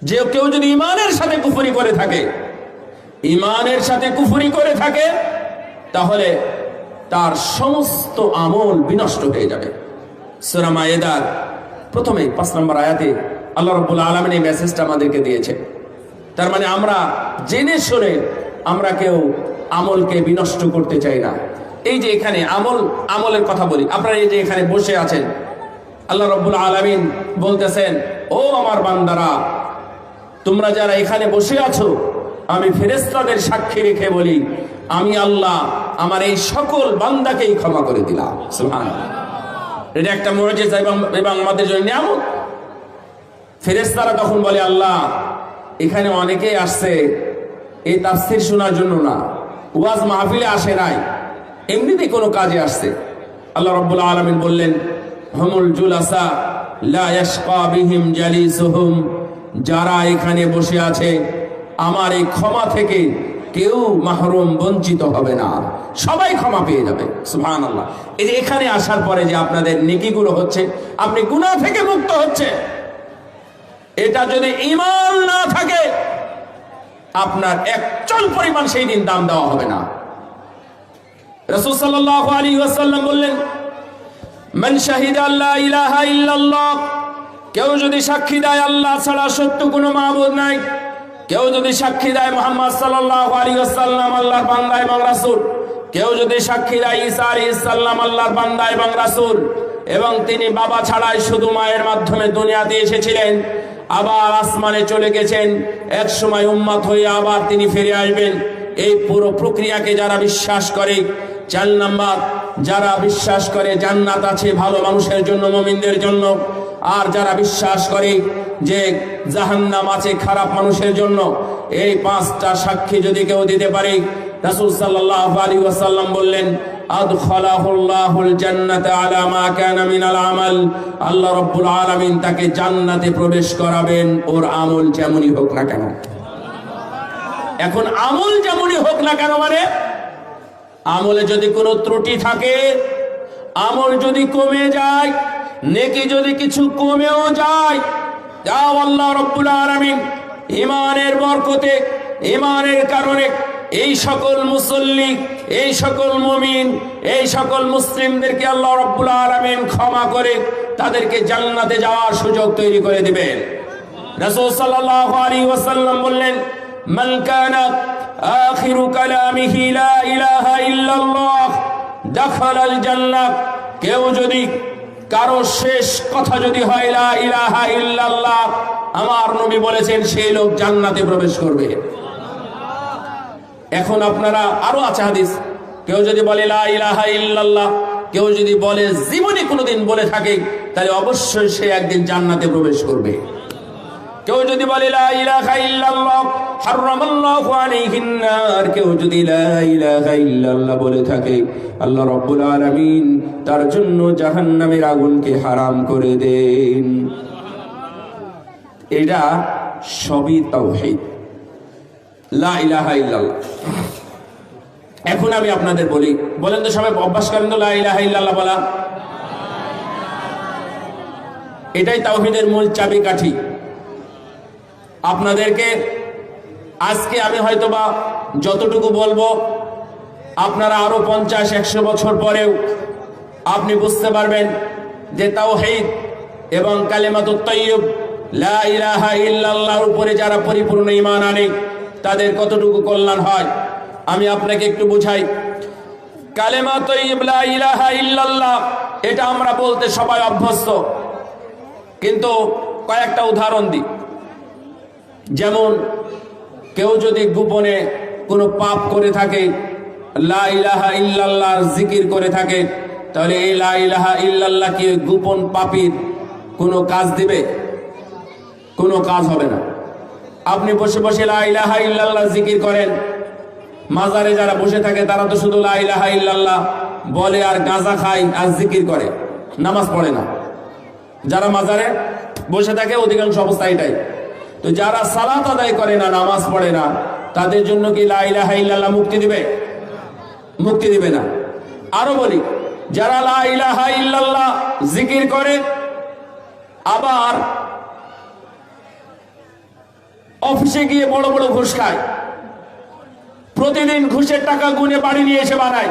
যে কেউ যদি ঈমানের সাথে কুফরি করে থাকে, ঈমানের সাথে কুফরি করে থাকে, তাহলে তার সমস্ত আমল বিনষ্ট হয়ে যাবে। সূরা মায়েদার প্রথমে 5 নম্বর আয়াতে আল্লাহ রাব্বুল আলামিন এই মেসেজটা আমাদেরকে দিয়েছে। তার মানে আমরা জেনে শুনে আমরা কেউ আমলকে বিনষ্ট করতে চাই না। এই যে এখানে আমলের কথা বলি, আপনারা এই যে এখানে বসে আছেন, আল্লাহ রাব্বুল আলামিন বলতেছেন, ও আমার বান্দারা, তোমরা যারা এখানে বসে আছো, আমি ফেরেশতাদের সাক্ষী রেখে বলি, আমি আল্লাহ আমার এই সকল বান্দাকেই ক্ষমা করে দিলাম। সুবহানাল্লাহ। এটা একটা মুজিজা এবং আমাদের জন্য নিয়ামত। ফেরেশতারা তখন বলে, আল্লাহ এখানে অনেকেই আসছে এই তাফসীর শোনার জন্য না, ওয়াজ মাহফিলে আসে নাই, এমনিতেই কোনো কাজে আসছে। আল্লাহ রাব্বুল আলামিন বললেন, হুমুল জুলাসা লা ইয়াশকা বিহিম জালিসুহুম। যারা এখানে বসে আছে আমার এই ক্ষমা থেকে কেউ মাহরুম বঞ্চিত হবে না, সবাই ক্ষমা পেয়ে যাবে। সুবহানাল্লাহ। এই যে এখানে আসার পরে যে আপনাদের নেকিগুলো হচ্ছে, আপনি গুনাহ থেকে মুক্ত হচ্ছে, এটা যদি ঈমান না থাকে আপনার এক চল পরিমাণ সেই দিন দাম দেওয়া হবে না। রাসূল সাল্লাল্লাহু আলাইহি ওয়াসাল্লাম বললেন, মান শাহিদা আল্লা ইলাহা ইল্লাল্লাহ, কেউ যদি সাক্ষী দেয় আল্লাহ ছাড়া সত্য কোনো মাবুদ নাই, কেউ যদি সাক্ষী দেয় মুহাম্মদ সাল্লাল্লাহু আলাইহি ওয়াসাল্লাম আল্লাহর বান্দা এবং রাসূল, কেউ যদি সাক্ষী দেয় ঈসা আলাইহিস সালাম আল্লাহর বান্দা এবং রাসূল, এবং তিনি বাবা ছাড়াই শুধু মায়ের মাধ্যমে দুনিয়াতে এসেছিলেন, আবার আসমানে চলে গেছেন, এক সময় উম্মত হয়ে আবার তিনি ফিরে আসবেন, এই পুরো প্রক্রিয়াকে যারা বিশ্বাস করে, 4 নাম্বার, যারা বিশ্বাস করে জান্নাত আছে ভালো মানুষের জন্য, মুমিনদের জন্য, আর যারা বিশ্বাস করে যে জাহান্নাম আছে খারাপ মানুষের জন্য, এই 5টা সাক্ষী যদি কেউ দিতে পারে, রাসূল সাল্লাল্লাহু আলাইহি ওয়াসাল্লাম বললেন, আদখালাহুল্লাহুল জান্নাতা আলা মা কানা মিনাল আমাল, আল্লাহ রাব্বুল আলামিন তাকে জান্নাতে প্রবেশ করাবেন ওর আমল যেমনই হোক না কেন। এখন আমল যেমনই হোক না কেন মানে আমলে যদি কোনো ত্রুটি থাকে, আমল যদি কমে যায়, নেকি যদি কিছু কমেও যায়, তাও আল্লাহ রাব্বুল আলামিন ঈমানের বরকতে, ঈমানের কারণে এই সকল মুসল্লি, এই সকল মুমিন, এই সকল মুসলিমদেরকে আল্লাহ রাব্বুল আলামিন ক্ষমা করে তাদেরকে জান্নাতে যাওয়ার সুযোগ তৈরি করে দিবেন। রাসূল সাল্লাল্লাহু আলাইহি ওয়াসাল্লাম বললেন, মান কানা আখিরু কালামিহি লা ইলাহা ইল্লাল্লাহ দাখালাল জান্নাহ, কেউ যদি কারো শেষ কথা যদি হয় লা ইলাহা ইল্লাল্লাহ, আমার নবী বলেছেন সেই লোক জান্নাতে প্রবেশ করবে। এখন আপনারা আরো আছে হাদিস, কেউ যদি বলে লা ইলাহা ইল্লাল্লাহ, কেউ যদি বলে জীবনে কোনোদিন বলে থাকে, তাহলে অবশ্যই সে একদিন জান্নাতে প্রবেশ করবে। কেউ যদি বলে লা ইলাহা ইল্লাল্লাহ হারামাল্লাহু আলাইহিন নার, কেউ যদি লা ইলাহা ইল্লাল্লাহ বলে থাকে, আল্লাহ রাব্বুল আলামিন তার জন্য জাহান্নামের আগুনকে হারাম করে দেন। এটা সবই তাওহীদ, লা ইলাহা ইল্লাল্লাহ। এখন আমি আপনাদের বলি, বলেন তো সবাই অভ্যাস করেন তো লা ইলাহা ইল্লাল্লাহ বলা। এটাই তাওহীদের মূল চাবিকাঠি। আপনাদেরকে আজকে আমি হয়তোবা যতটুকু বলবো, আপনারা আরো 50-100 বছর পরেও আপনি বুঝতে পারবেন যে তাওহীদ এবং কালিমাতুত তাইয়্যিব লা ইলাহা ইল্লাল্লাহর উপরে যারা পরিপূর্ণ ঈমান আনে তাদের কতটুকু কল্যাণ হয়। আমি আপনাকে একটু বুঝাই। কালেমা তাইয়্যিব লা ইলাহা ইল্লাল্লাহ এটা আমরা বলতে সবাই অভ্যস্ত, কিন্তু কয়েকটা উদাহরণ দিই। যেমন কেউ যদি গোপনে কোনো পাপ করে থাকে, লা ইলাহা ইল্লাল্লাহর জিকির করে থাকে, তাহলে এই লা ইলাহা ইল্লাল্লাহ কি গোপন পাপীর কোনো কাজ দিবে? কোনো কাজ হবে না। আপনি বসে বসে লা ইলাহা ইল্লাল্লাহ জিকির করেন, মাজারে যারা বসে থাকে তারা তো শুধু লা ইলাহা ইল্লাল্লাহ বলে আর গাঁজা খায় আর জিকির করে, নামাজ পড়ে না। যারা মাজারে বসে থাকে অধিকাংশ অবস্থা এটাই। তো যারা সালাত আদায় করে না, নামাজ পড়ে না, তাদের জন্য কি লা ইলাহা ইল্লাল্লাহ মুক্তি দিবে? মুক্তি দিবে না। আরো বলি, যারা লা ইলাহা ইল্লাল্লাহ জিকির করে আবার অফিসে গিয়ে বড় বড় ঘুষ খায়, প্রতিদিন ঘুষের টাকা গুনে বাড়ি নিয়ে এসে বানায়,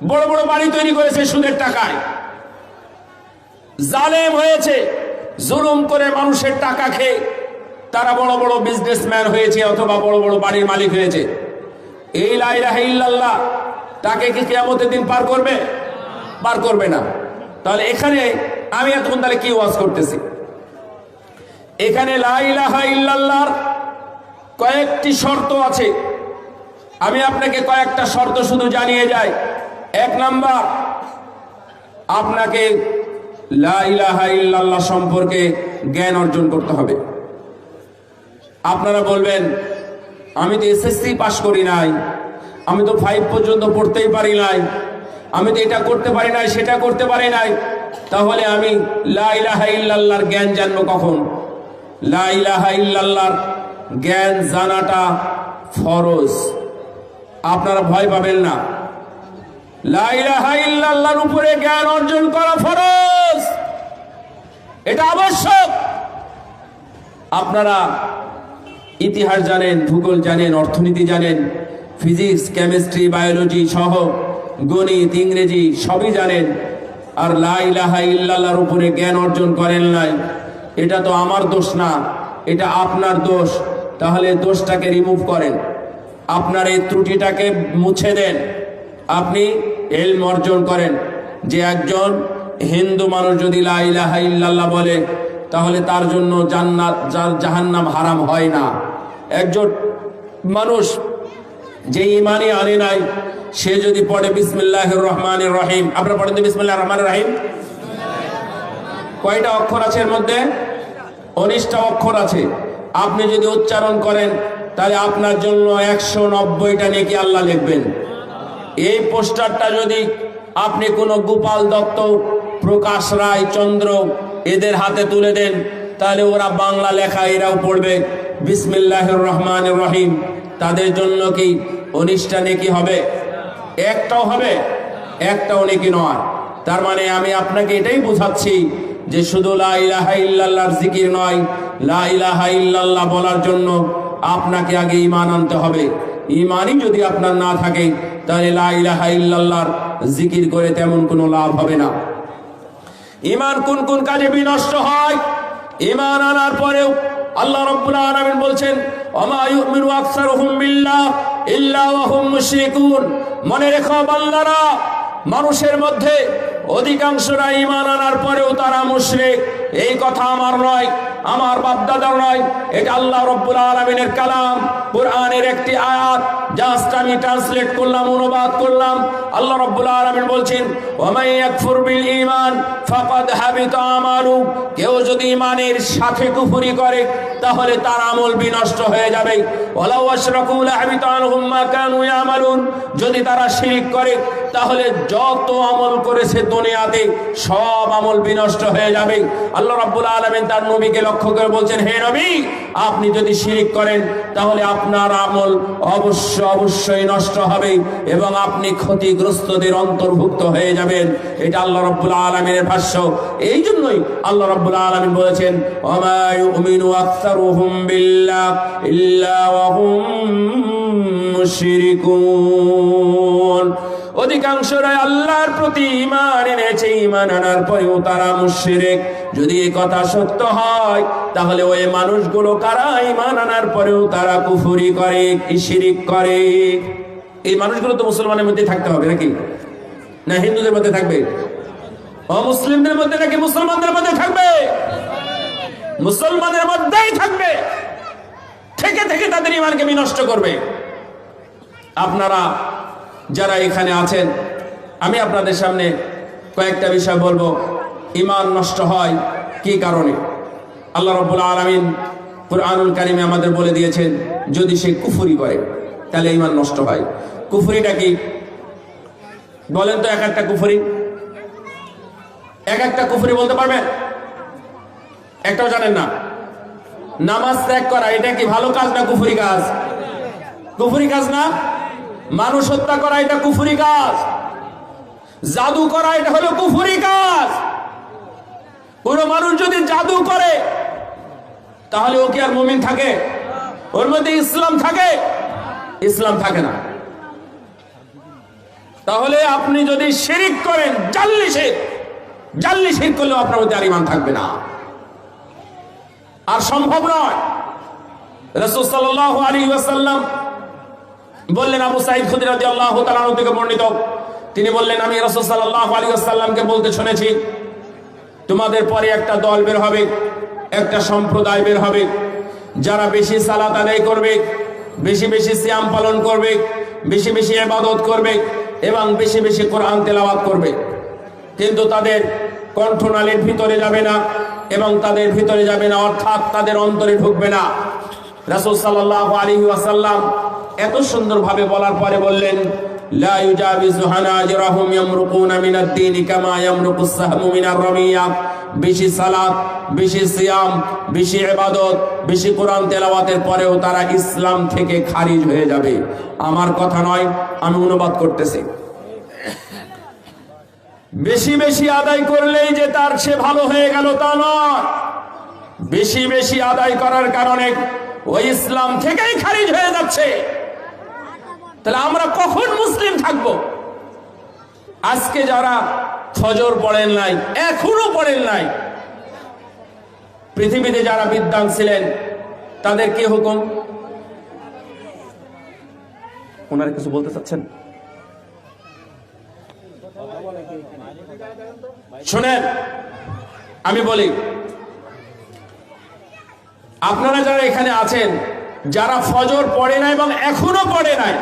বড় বড় বাড়ি তৈরি করেছে সুদের টাকায়, জালেম হয়েছে, জুলুম করে মানুষের টাকা খেয়ে তারা বড় বড় বিজনেসম্যান হয়েছে অথবা বড় বড় বাড়ির মালিক হয়েছে। এই লা ইলাহা ইল্লাল্লাহ তাকে কি কিয়ামতের দিন পার করবে? পার করবে না। তাহলে এখানে আমি এতক্ষণ তাহলে কি ওয়াজ করতেছি? এখানে লা ইলাহা ইল্লাল্লাহর কয়েকটি শর্ত আছে। আমি আপনাকে কয়েকটা শর্ত শুধু জানিয়ে যাই। 1 নাম্বার, আপনাকে লা ইলাহা ইল্লাল্লাহ সম্পর্কে জ্ঞান অর্জন করতে হবে। আপনারা বলবেন, আমি তো এসএসসি পাস করি নাই, আমি তো 5 পর্যন্ত পড়তেই পারি নাই, আমি তো এটা করতে পারি নাই, সেটা করতে পারি নাই, তাহলে আমি লা ইলাহা ইল্লাল্লাহর জ্ঞান জানবো কখন? লা ইলাহা ইল্লাল্লাহর জ্ঞান জানাটা ফরজ। আপনারা ভয় পাবেন না, লা ইলাহা ইল্লাল্লাহর উপরে জ্ঞান অর্জন করা ফরজ, এটা আবশ্যক। আপনারা ইতিহাস জানেন, ভূগোল জানেন, অর্থনীতি জানেন, ফিজিক্স, কেমিস্ট্রি, বায়োলজি সহ গণিত, ইংরেজি সবই জানেন, আর লা ইলাহা ইল্লাল্লাহর উপরে জ্ঞান অর্জন করেন নাই। এটা তো আমার দোষ না, এটা আপনার দোষ। তাহলে দোষটাকে রিমুভ করেন, আপনার এই ত্রুটিটাকে মুছে দেন, আপনি ইলম অর্জন করেন। যে একজন হিন্দু মানুষ যদি লা ইলাহা ইল্লাল্লাহ বলে, তাহলে তার জন্য জান্নাত জাহান্নাম হারাম হয় না। একজন মানুষ যে ইমানই আনে নাই, সে যদি পড়ে বিসমিল্লাহির রহমানির রহিম, আপনারা পড়েন বিসমিল্লাহির রহমানির রহিম, কয়টা অক্ষর আছে এর মধ্যে? 19টা অক্ষর আছে। আপনি যদি উচ্চারণ করেন, তাহলে আপনার জন্য 190টা নেকি আল্লাহ লিখবেন। এই পোস্টারটা যদি আপনি কোনো গোপাল দত্ত, প্রকাশ রায়, চন্দ্র এদের হাতে তুলে দেন, তাহলে ওরা বাংলা লেখা এরাও পড়বে বিসমিল্লাহির রহমানির রহিম। তাদের জন্য কি 19টা নেকি হবে? একটাও হবে? একটাও নেকি নয়। তার মানে আমি আপনাকে এটাই বোঝাচ্ছি যে শুধু লা ইলাহা ইল্লাল্লাহর জিকির নয়, লা ইলাহা ইল্লাল্লাহ বলার জন্য আপনাকে আগে ঈমান আনতে হবে। ঈমানই যদি আপনার না থাকে, তাহলে লা ইলাহা ইল্লাল্লাহর জিকির করে তেমন কোনো লাভ হবে না। ঈমান কোন কোন কাজে বিনষ্ট হয়? ঈমান আনার পরেও আল্লাহ রাব্বুল আলামিন বলছেন, ওমা ইউমিনু আকসারুহুম বিল্লাহ ইল্লা ওয়া হুম মুশরিকুন। মনে রেখো বান্দারা, মানুষের মধ্যে অধিকাংশরা ঈমান আনার পরেও তারা মুশরিক। এই কথা আমার নয়, আমার বাপদাদার নয়, এটা আল্লাহ রাব্বুল আলামিনের কালাম, কোরআনের একটি আয়াত, জাস্ট আমি ট্রান্সলেট করলাম, অনুবাদ করলাম। আল্লাহ রাব্বুল আলামিন বলছেন, ওয়া মান ইয়াকফুর বিল ঈমান ফাকাদ হাবিতা আমালু। কেউ যদি ঈমানের সাথে কুফরি করে, তাহলে তার আমল বিনষ্ট হয়ে যাবে। ওয়ালাউ আশরাকু লাহাবিতা আনহুম মা কানু ইয়ামালুন। যদি তারা শিরক করে, তাহলে যত আমল করেছে দুনিয়াতে সব আমল বিনষ্ট হয়ে যাবে। আল্লাহ রাব্বুল আলামিন তার নবীকে লক্ষ্য করে বলছেন, হে নবী, আপনি যদি শিরক করেন, তাহলে আপনার আমল অবশ্যই নষ্ট হবে এবং আপনি ক্ষতিগ্রস্তদের অন্তর্ভুক্ত হয়ে যাবেন। এটা আল্লাহ রাব্বুল আলামিনের ভাষ্য। এই জন্যই আল্লাহ রাব্বুল আলামিন বলেছেন, ওমা ইউমিনু আকসারুহুম বিল্লাহ ইল্লা ওয়া হুম মুশরিকুন। অধিকাংশরা আল্লাহর প্রতি ঈমান এনেছে, ঈমান আনার পরেও তারা মুশরিক। যদি এই কথা সত্য হয়, তাহলে ওই মানুষগুলো কারা? ঈমান আনার পরেও তারা কুফরি করে, শিরক করে। এই মানুষগুলো তো মুসলমানের মধ্যে থাকতে হবে নাকি? না হিন্দুদের মধ্যে থাকবে? অমুসলিমদের মধ্যে নাকি মুসলমানদের মধ্যে থাকবে? মুসলমানের মধ্যেই থাকবে। থেকে থেকে তাদের ঈমানকে বিনষ্ট করবে। আপনারা যারা এখানে আছেন, আমি আপনাদের সামনে কয়েকটা বিষয় বলবো, ঈমান নষ্ট হয় কি কারণে। আল্লাহ রাব্বুল আলামিন কুরআনুল কারীমে আমাদের বলে দিয়েছেন, যদি সে কুফরি করে তাহলে ঈমান নষ্ট হয়। কুফরিটা কি বলেন তো? এক একটা কুফরি বলতে পারবেন? একটাও জানেন না? নামাজ ত্যাগ করা, এটা কি ভালো কাজ না কুফরি কাজ? কুফরি কাজ না? মানুষ হত্যা করা, এটা কুফরি কাজ। জাদু করা, এটা হলো কুফরি কাজ। কোন মানুষ যদি জাদু করে, তাহলে ও কি আর মুমিন থাকে? ওর মধ্যে ইসলাম থাকে? ইসলাম থাকে না। তাহলে আপনি যদি শিরক করেন, জাল্লি শিরক করলেও আপনার মধ্যে আর ঈমান থাকবে না, আর সম্ভব নয়। রাসূল সাল্লাল্লাহু আলাইহি ওয়াসাল্লাম বললেন, আবু সাঈদ খুদরি রাদিয়াল্লাহু তাআলা আনহু থেকে বর্ণিত, তিনি বললেন, আমি রাসূল সাল্লাল্লাহু আলাইহি ওয়াসাল্লামকে বলতে শুনেছি, তোমাদের পরে একটা দল বের হবে, একটা সম্প্রদায় বের হবে, যারা বেশি সালাত আদায় করবে, বেশি বেশি সিয়াম পালন করবে, বেশি বেশি ইবাদত করবে এবং বেশি বেশি কোরআন তেলাওয়াত করবে, কিন্তু তাদের কণ্ঠনালীর ভিতরে যাবে না এবং তাদের ভিতরে যাবে না, অর্থাৎ তাদের অন্তরে ঢুকবে না। রাসূল সাল্লাল্লাহু আলাইহি ওয়াসাল্লাম এত সুন্দরভাবে বলার পরে বললেন, লা ইউজাবিজু হানাজিরাহুম ইয়ামরুকুনা মিনাদ দীনি কামা ইয়ামরুকুস সাহমু মিনার রামিয়া। বেশি সালাত, বেশি সিয়াম, বেশি ইবাদত, বেশি কোরআন তেলাওয়াতের পরেও তারা ইসলাম থেকে খারিজ হয়ে যাবে। আমার কথা নয়, আমি অনুবাদ করতেছি। বেশি বেশি আদায় করলেই যে তার সে ভালো হয়ে গেল তা নয়। বেশি বেশি আদায় করার কারণে ওই ইসলাম থেকেই খারিজ হয়ে যাচ্ছে। তাহলে আমরা কখন মুসলিম থাকবো? আজকে যারা ফজর পড়েন নাই, এখনো পড়েন নাই, পৃথিবীতে যারা বিদ্বান ছিলেন তাদের কি হুকুম? ওনারা কিছু বলতে চাচ্ছেন? শুনেন, আমি বলি, আপনারা যারা এখানে আছেন, যারা ফজর পড়ে নাই এবং এখনো পড়ে নাই,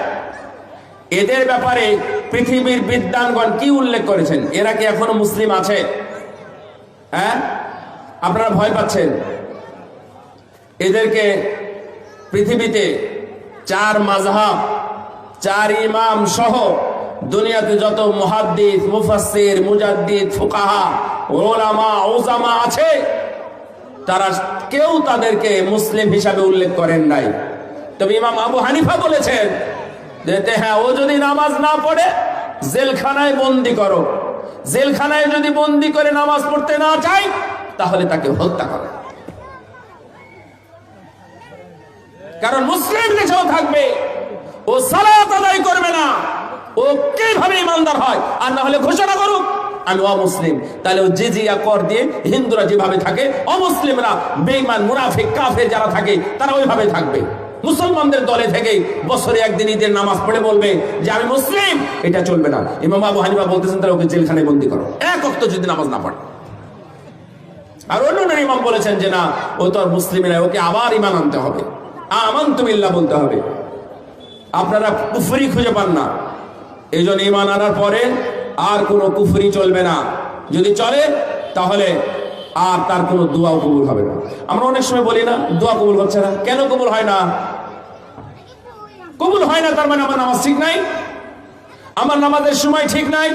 এদের ব্যাপারে পৃথিবীর বিদ্বানগণ কি উল্লেখ করেছেন? এরা কি এখনো মুসলিম আছে? হ্যাঁ, আপনারা ভয় পাচ্ছেন? এদেরকে পৃথিবীতে 4 মাযহাব, 4 ইমাম সহ দুনিয়াতে যত মুহাদ্দিস, মুফাসসির, মুজাদ্দিদ, ফুকাহা, উলামা, উজামা আছে, তারা কেউ তাদেরকে মুসলিম হিসাবে উল্লেখ করেন নাই। তবে ইমাম আবু হানিফা বলেছেন যে হ্যাঁ, ও যদি নামাজ না পড়ে জেলখানায় বন্দি করো, জেলখানায় যদি বন্দি করে নামাজ পড়তে না চায় তাহলে তাকে হত্যা করো। কারণ মুসলিম দেশেও থাকবে, ও সালাত আদায় করবে না, ও কিভাবে ইমানদার হয়? আর না হলে ঘোষণা করুক আমি অমুসলিম। তাহলে ও জিজিয়া কর দিয়ে হিন্দুরা যেভাবে থাকে, অমুসলিমরা, বেঈমান, মুনাফিক, কাফের যারা থাকে তারা ওইভাবে থাকবে। মুসলমানদের দলে থেকে বছরে একদিন ঈদের নামাজ পড়ে বলবে যে আমি মুসলিম, এটা চলবে না। ইমাম আবু হানিফা বলতেছেন তাহলে ওকে জেলখানায় বন্দি করো, এক ওয়াক্ত যদি নামাজ না পড়ে। আর অন্য ইমাম বলেছেন যে না, ও তো আর মুসলিম নয়, ওকে আবার ঈমান আনতে হবে, আমানতু বিল্লাহ বলতে হবে। আপনারা কুফরি খুঁজে পান না, এই জন্য ঈমান আনার পরে আর কোনো কুফরি চলবে না। যদি চলে তাহলে আর তার কোনো দোয়াও কবুল হবে না। আমরা অনেক সময় বলি না, দোয়া কবুল হচ্ছে না, কেন কবুল হয় না? কবুল হয় না তার মানে আমার নামাজ ঠিক নাই, আমার নামাজের সময় ঠিক নাই।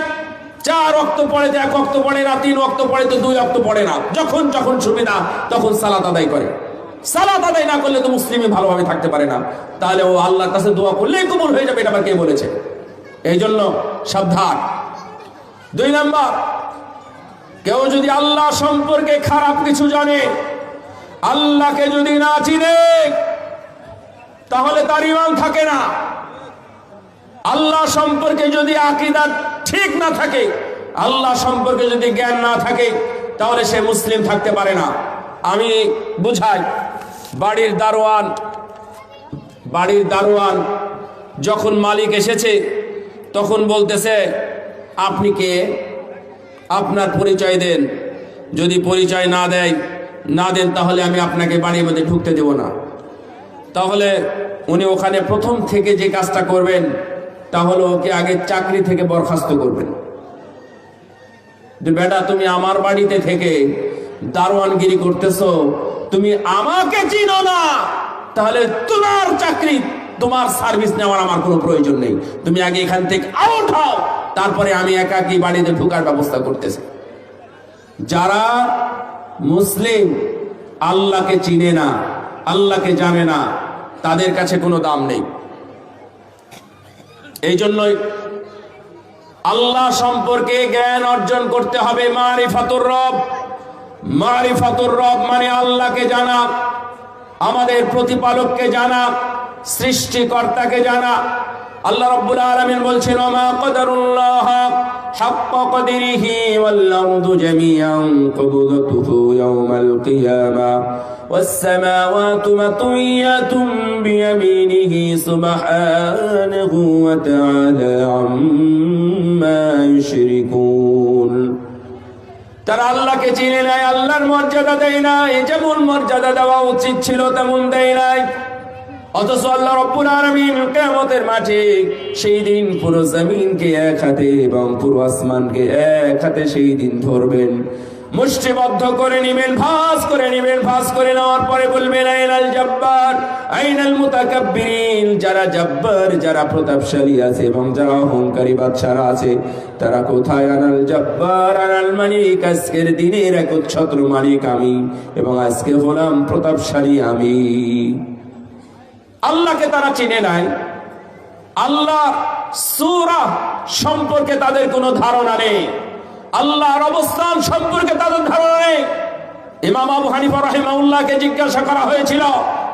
4 ওয়াক্ত পড়ে তো 1 ওয়াক্ত পড়ে না, 3 ওয়াক্ত পড়ে তো 2 ওয়াক্ত পড়ে না। যখন যখন সুবিধা তখন সালাত আদায় করে। সালাত আদায় না করলে তো মুসলিমই ভালোভাবে থাকতে পারে না। তাহলে ও আল্লাহর কাছে দোয়া করলেই কবুল হয়ে যাবে, এটা আবার কে বলেছে? এই জন্য সাবধান। 2 নাম্বার, কেউ যদি আল্লাহ সম্পর্কে খারাপ কিছু জানে, আল্লাহকে যদি না চিনে, তাহলে তার ঈমান থাকে না। আল্লাহ সম্পর্কে যদি আকীদা ঠিক না থাকে, আল্লাহ সম্পর্কে যদি জ্ঞান না থাকে, তাহলে সে মুসলিম থাকতে পারে না। আমি বুঝাই, বাড়ির দারোয়ান যখন মালিক এসেছে তখন বলতেছে আপনি কে, আপনার পরিচয় দেন। যদি পরিচয় না দেন তাহলে আমি আপনাকে বাড়ির মধ্যে ঢুকতে দেব না। তাহলে উনি ওখানে প্রথম থেকে যে কাজটা করবেন তা হলো ওকে আগে চাকরি থেকে বরখাস্ত করবেন। বেটা, তুমি আমার বাড়িতে থেকে দারোয়ানগিরি করতেছো, তুমি আমাকে চিনো না, তাহলে তোমার চাকরি, তোমার সার্ভিস নেওয়ার আমার কোনো প্রয়োজন নেই। তুমি আগে এখান থেকে আউট হও, তারপরে আমি একাকী বাড়িতে ঢোকার ব্যবস্থা করতেছি। যারা মুসলিম আল্লাহকে চিনে না, আল্লাহকে জানে না, তাদের কাছে কোনো দাম নেই। এই জন্যই আল্লাহ সম্পর্কে জ্ঞান অর্জন করতে হবে। মারিফাতুর রব মানে আল্লাহকে জানা, আমাদের প্রতিপালককে জানা, সৃষ্টিকর্তাকে জানা। আল্লাহ রাব্বুল আলামিন বলছেন, ওমা কদরুল্লাহ হাক্কা কদরিহি ওয়াল আরদু জামিআন কবদতুহু ইয়াওমাল কিয়ামা ওয়াস সামাওয়াতু মাতুইয়াতুম বিয়ামিনিহি সুবহানাহু ওয়া তাআলা আম্মা ইউশরিকুন। তারা আল্লাহকে চিনে নাই, আল্লাহর মর্যাদা দেয় নাই, যেমন মর্যাদা দেওয়া উচিত ছিল তেমন দেয় নাই। অথচ আল্লাহ রাব্বুল আলামিন কিয়ামতের মাঠে সেই দিন পুরো জমিনকে এক হাতে এবং পুরো আসমানকে এক হাতে সেই দিন ধরবেন। মুষ্টিবদ্ধ করে নিবেন, ভাঁজ করে নিবেন। ভাঁজ করে নেওয়ার পরে বলবেন আইনাল জব্বার, আইনাল মুতাকাব্বিরিন। যারা জব্বার, যারা প্রতাপশালী আছে এবং যারা অহংকারী বাদশারা আছে, তারা কোথায়? আনাল জব্বার, আনাল মালিক। আজকের দিনের একচ্ছত্র মালিক আমি, এবং আজকে হলাম প্রতাপশালী আমি। আল্লাহকে তারা চিনে নাই, আল্লাহ সূরা সম্পর্কে তাদের কোনো ধারণা নেই, আল্লাহর অবস্থান সম্পর্কে তাদের ধারণা নেই। ইমাম আবু হানিফা রাহিমাহুল্লাহকে জিজ্ঞাসা করা হয়েছিল,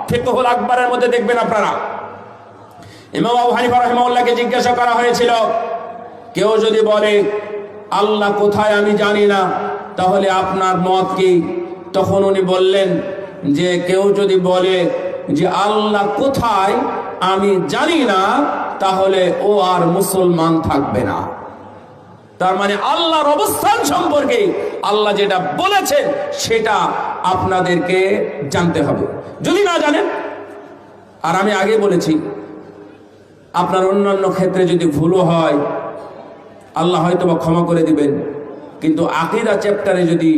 ফিকহুল আকবরের মধ্যে দেখবেন আপনারা, ইমাম আবু হানিফা রাহিমাহুল্লাহকে জিজ্ঞাসা করা হয়েছিল, কেউ যদি বলে আল্লাহ কোথায় আমি জানি না, তাহলে আপনার মত কি? তখন উনি বললেন যে কেউ যদি বলে যে আল্লাহ কোথায় আমি জানি না, তাহলে ও আর মুসলমান থাকবে না। তার মানে আল্লাহর অবস্থান সম্পর্কে আল্লাহ যেটা বলেছেন সেটা আপনাদেরকে জানতে হবে, যদি না জানেন। আর আমি আগে বলেছি, আপনার অন্যান্য ক্ষেত্রে যদি ভুলও হয় আল্লাহ হয়তো বা ক্ষমা করে দিবেন, কিন্তু আকীদা চ্যাপ্টারে যদি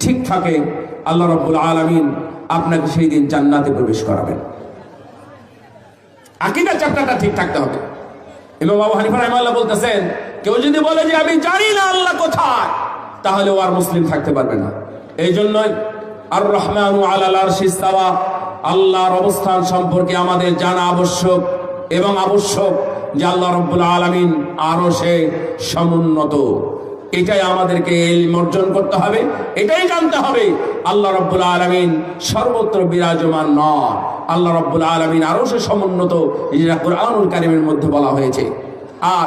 ঠিক থাকে আল্লাহ রাব্বুল আলামিন আপনাকে সেই দিন জান্নাতে প্রবেশ করাবেন। আকীদা চ্যাপ্টারটা ঠিক থাকতে হবে। ইমাম আবু হানিফা রাহিমাহুল্লাহ বলতেছেন, কেউ যদি বলে যে আমি জানি না আল্লাহ কোথায়, তাহলে ও আর মুসলিম থাকতে পারবে না। এই জন্যই আর রহমানু আলাল আরশি ইস্তাওয়া, আল্লাহর অবস্থান সম্পর্কে আমাদের জানা আবশ্যক, এবং আবশ্যক যে আল্লাহ রাব্বুল আলামিন আরশে সমুন্নত। এটাই আমাদেরকে ইলম অর্জন করতে হবে, এটাই জানতে হবে আল্লাহ রাব্বুল আলামিন সর্বত্র বিরাজমান নন, আল্লাহ রাব্বুল আলামিন আরশে সমুন্নত, যেটা কুরআনুল কারীমের মধ্যে বলা হয়েছে। আর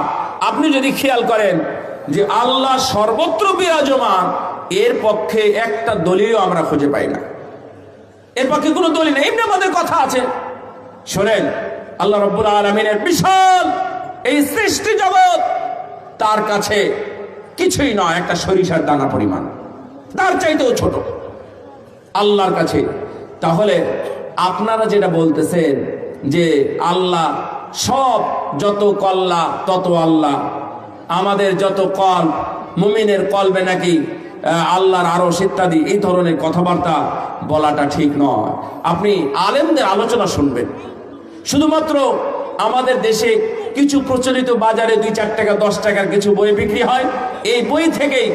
আপনি যদি খেয়াল করেন যে আল্লাহ সর্বত্র বিরাজমান, এর পক্ষে একটা দলিলও আমরা খুঁজে পাই না, এর পক্ষে কোনো দলিল নেই। এমনি আমাদের কথা আছে। শোনেন, আল্লাহ রাব্বুল আলামিনের বিশাল এই সৃষ্টি জগৎ, তার কাছে কিছুই নয়, একটা সরিষার দানা পরিমাণ, তার চাইতেও ছোট আল্লাহর কাছে। তাহলে আপনারা যেটা বলতেছেন যে আল্লাহ সব, যত কল্লা তত আল্লাহ, আমাদের যত কল, মুমিনের কলবে নাকি আল্লাহর আরশ ইত্যাদি, এই ধরনের কথাবার্তা বলাটা ঠিক নয়। আপনি আলেমদের আলোচনা শুনবেন। শুধুমাত্র আমাদের দেশে কিছু প্রচলিত বাজারে 2-4 টাকা 10 টাকার কিছু বই বিক্রি হয়, এই বই থেকেই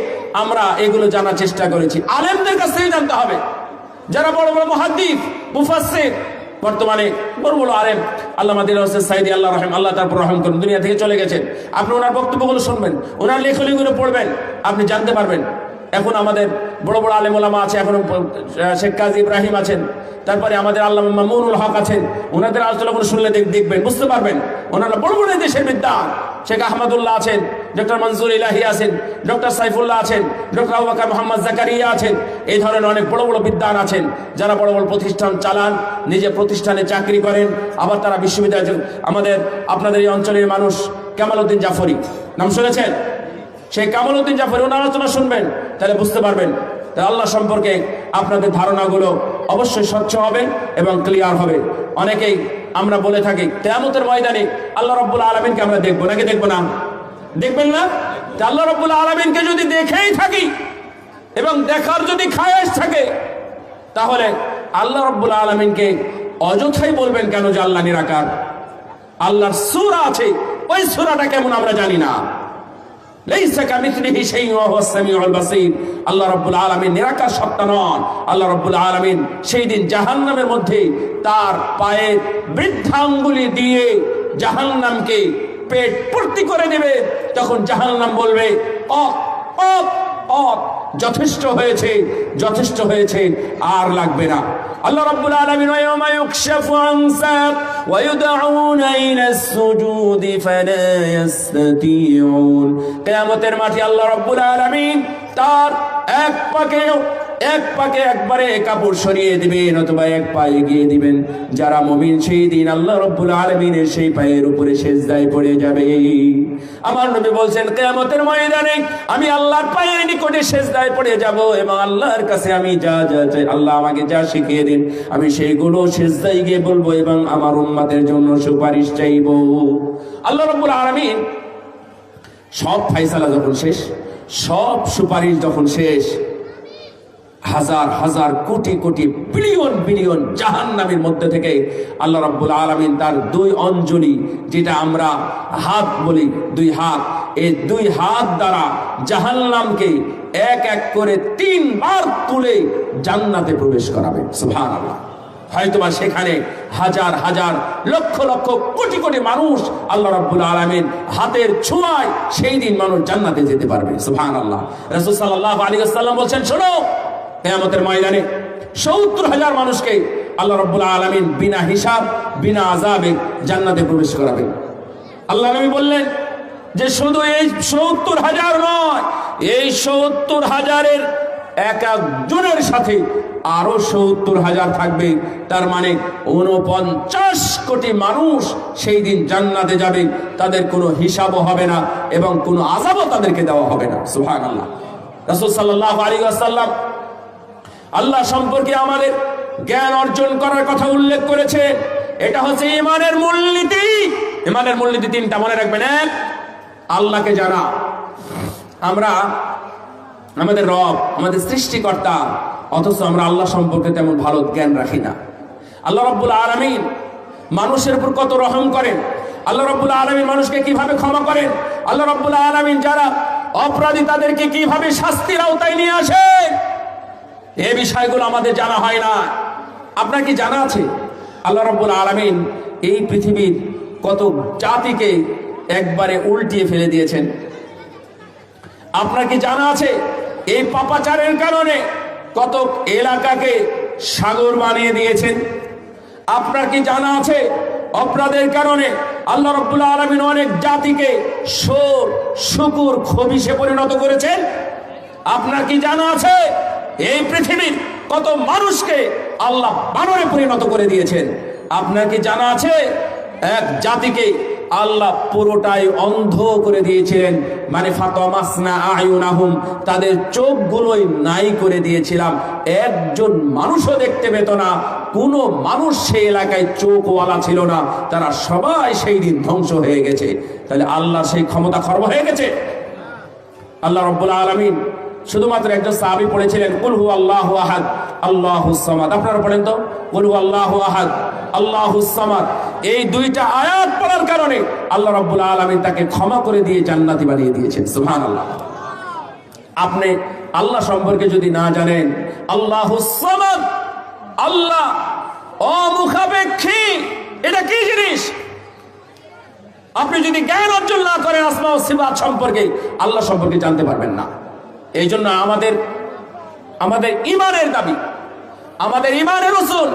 আমরা এগুলো জানার চেষ্টা করেছি। আলেমদের কাছ থেকে জানতে হবে, যারা বড় বড় মুহাদ্দিস, মুফাসসির, বর্তমানে বড় বড় আলেম, আল্লামা দিলওয়ার হোসেন সাঈদী আল্লাহ তারপর রহম করুন, দুনিয়া থেকে চলে গেছেন। আপনি ওনার বক্তব্যগুলো শুনবেন, ওনার লেখনীগুলো পড়বেন, আপনি জানতে পারবেন। এখন আমাদের বড় বড় আলেম ওলামা আছে, এখন শেখ কাজী ইব্রাহিম আছেন, তারপরে আমাদের আল্লামা মামুনুল হক আছেন, ওনাদের আলোচনাগুলো শুনলে দেখবেন, বুঝতে পারবেন ওনারা বড় বড় দেশের বিদ্বান। শেখ আহমদুল্লাহ আছেন, ডক্টর মনজুর ইলাহি আছেন, ডক্টর সাইফুল্লাহ আছেন, ডক্টর আবু বকর মোহাম্মদ জাকারিয়া আছেন। এই ধরনের অনেক বড় বড় বিদ্বান আছেন, যারা বড় বড় প্রতিষ্ঠান চালান, নিজে প্রতিষ্ঠানে চাকরি করেন, আবার তারা বিশ্ববিদ্যালয়। আমাদের আপনাদের এই অঞ্চলের মানুষ কামালউদ্দিন জাফরি, নাম শুনেছেন? সেই কামালউদ্দিন জাফরি, ওনার আলোচনা শুনবেন, তাহলে বুঝতে পারবেন। তাই আল্লাহ সম্পর্কে আপনাদের ধারণাগুলো অবশ্যই স্বচ্ছ হবে এবং ক্লিয়ার হবে। অনেকেই আমরা বলে থাকি কিয়ামতের ময়দানে আল্লাহ রাব্বুল আলামিনকে আমরা দেখবো নাকি দেখবো না? দেখবেন না? তা আল্লাহ রাব্বুল আলামিনকে যদি দেখেই থাকি এবং দেখার যদি খায়েশ থাকে, তাহলে আল্লাহ রাব্বুল আলামিনকে অযথাই বলবেন কেন যে আল্লাহ নিরাকার? আল্লাহর সূরা আছে, ওই সূরাটা কেমন আমরা জানি না। লাইসা কামিথলিহি শাইউন ওয়া হুয়াস সামিউল বাসীর। আল্লাহ রাব্বুল আলামিন নিরাকার সত্তা নন। আল্লাহ রাব্বুল আলামিন সেই দিন জাহান্নামের মধ্যে তার পায়ের বৃদ্ধাঙ্গুলি দিয়ে জাহান্নামকে পেট পূর্তি করে দেবে। তখন জাহান্নাম বলবে অফ অফ অফ, যথেষ্ট হয়েছে, যথেষ্ট হয়েছে, আর লাগবে না। আল্লাহ রাব্বুল আলামিন ওয়ায়াউমা ইউকশাফু আন সাক ওয়া ইউদউনা ইলাস সুজুদি ফালা ইস্তাতিউন। কিয়ামতের মাঠে আল্লাহ রাব্বুল আলামিন তার এক পাকে একবারে কাপড় সরিয়ে দিবেন, অথবা এক পা এগিয়ে দিবেন। যারা মুমিন সেই দিন আল্লাহ রাব্বুল আলামিনের সেই পায়ের উপরে সিজদায় পড়ে যাবে। আমার নবী বলছেন, কিয়ামতের ময়দানে আমি আল্লাহর পায়ের নিকটে সিজদায় পড়ে যাব এবং আল্লাহর কাছে আমি যা চাই, আল্লাহ আমাকে যা শিখিয়ে দিন, আমি সেইগুলো সিজদায় গিয়ে বলবো এবং আমার উম্মতের জন্য সুপারিশ চাইব। আল্লাহ রাব্বুল আলামিন সব ফায়সালা যখন শেষ, সব সুপারিশ যখন শেষ, হাজার হাজার কোটি কোটি বিলিয়ন বিলিয়ন জাহান্নামের মধ্যে থেকে আল্লাহ রাব্বুল আলামিন তার দুই অঞ্জলি, যেটা আমরা হাত বলি, দুই হাত, এই দুই হাত দ্বারা জাহান্নামকে এক এক করে 3 বার তুলে জান্নাতে প্রবেশ করাবেন। সুবহানাল্লাহ। হয়তোবা সেখানে হাজার হাজার লক্ষ লক্ষ কোটি কোটি মানুষ আল্লাহ রাব্বুল আলামিন হাতের ছোঁয়ায় সেই দিন মানুষ জান্নাতে যেতে পারবে। সুবহানাল্লাহ। রাসূল সাল্লাল্লাহু আলাইহি ওয়াসাল্লাম বলেন, শোনো, কিয়ামতের ময়দানে ৭০,০০০ মানুষকে আল্লাহ রাব্বুল আলামিন বিনা হিসাব বিনা আযাবে জান্নাতে প্রবেশ করাবেন। আল্লাহ নবী বললেন যে শুধু এই ৭০,০০০ নয়, এই ৭০,০০০-এর এক একজনের সাথে আরো ৭০,০০০ থাকবে। তার মানে ৪৯ কোটি মানুষ সেই দিন জান্নাতে যাবে, তাদের কোনো হিসাবও হবে না এবং কোনো আযাবও তাদেরকে দেওয়া হবে না। সুবহানাল্লাহ। রাসূল সাল্লাল্লাহু আলাইহি ওয়াসাল্লাম আল্লাহ সম্পর্কে আমাদের জ্ঞান অর্জন করার কথা উল্লেখ করেছে। এটা হচ্ছে ঈমানের মূলনীতি। ঈমানের মূলনীতি 3টা, মনে রাখবেন। এক, আল্লাহকে জানা। আমরা আমাদের রব, আমাদের সৃষ্টিকর্তা, অথচ আমরা আল্লাহ সম্পর্কে তেমন ভালো জ্ঞান রাখি না। আল্লাহ রাব্বুল আলামিন মানুষের উপর কত রহম করেন, আল্লাহ রাব্বুল আলামিন মানুষকে কিভাবে ক্ষমা করেন, আল্লাহ রাব্বুল আলামিন যারা অপরাধী তাদেরকে কিভাবে শাস্তির আওতায় নিয়ে আসেন, এই বিষয়গুলো আমাদের জানা হয় না। আপনার কি জানা আছে আল্লাহ রাব্বুল আলামিন এই পৃথিবীর কত জাতিকে একবারে উল্টিয়ে ফেলে দিয়েছেন? আপনার কি জানা আছে এই পাপাচারের কারণে কত এলাকাকে সাগর বানিয়ে দিয়েছেন? আপনার কি জানা আছে অপরাধের কারণে আল্লাহ রাব্বুল আলামিন অনেক জাতিকে শোর শুকুর খবিশে পরিণত করেছেন? আপনার কি জানা আছে এই পৃথিবীর কত মানুষকে আল্লাহ বানরে পরিণত করে দিয়েছেন? আপনার কি জানা আছে এক জাতিকে আল্লাহ পুরোটাই অন্ধ করে দিয়েছিলেন, মানে ফাতামাসনা আয়ুনাহুম, তাদের চোখগুলোই নাই করে দিয়েছিলাম, একজন মানুষও দেখতে পেত না। কোনো মানুষ সেই এলাকায় চোখওয়ালা ছিল না, তারা সবাই সেই দিন ধ্বংস হয়ে গেছে। তাহলে আল্লাহ সেই ক্ষমতা খর্ব হয়ে গেছে। আল্লাহ রাব্বুল আলামিন শুধুমাত্র একজন সাহাবী পড়েছিলেন কুল হু আল্লাহু আহাদ আল্লাহুস সামাদ। আপনারা পড়েন তো, কুল হু আল্লাহু আহাদ আল্লাহুস সামাদ। এই 2টা আয়াত পড়ার কারণে আল্লাহ রাব্বুল আলামিন তাকে ক্ষমা করে দিয়ে জান্নাতি বানিয়ে দিয়েছেন। সুবহানাল্লাহ। আপনি আল্লাহ সম্পর্কে যদি না জানেন, আল্লাহুস সামাদ, আল্লাহ অমুখাপেক্ষী, এটা কি জিনিস? আপনি যদি জ্ঞান অর্জন না করেন আসমা ও সিফাত সম্পর্কে, আল্লাহ সম্পর্কে জানতে পারবেন না। এই জন্য আমাদের ইমানের দাবি, আমাদের ইমানের উসুল,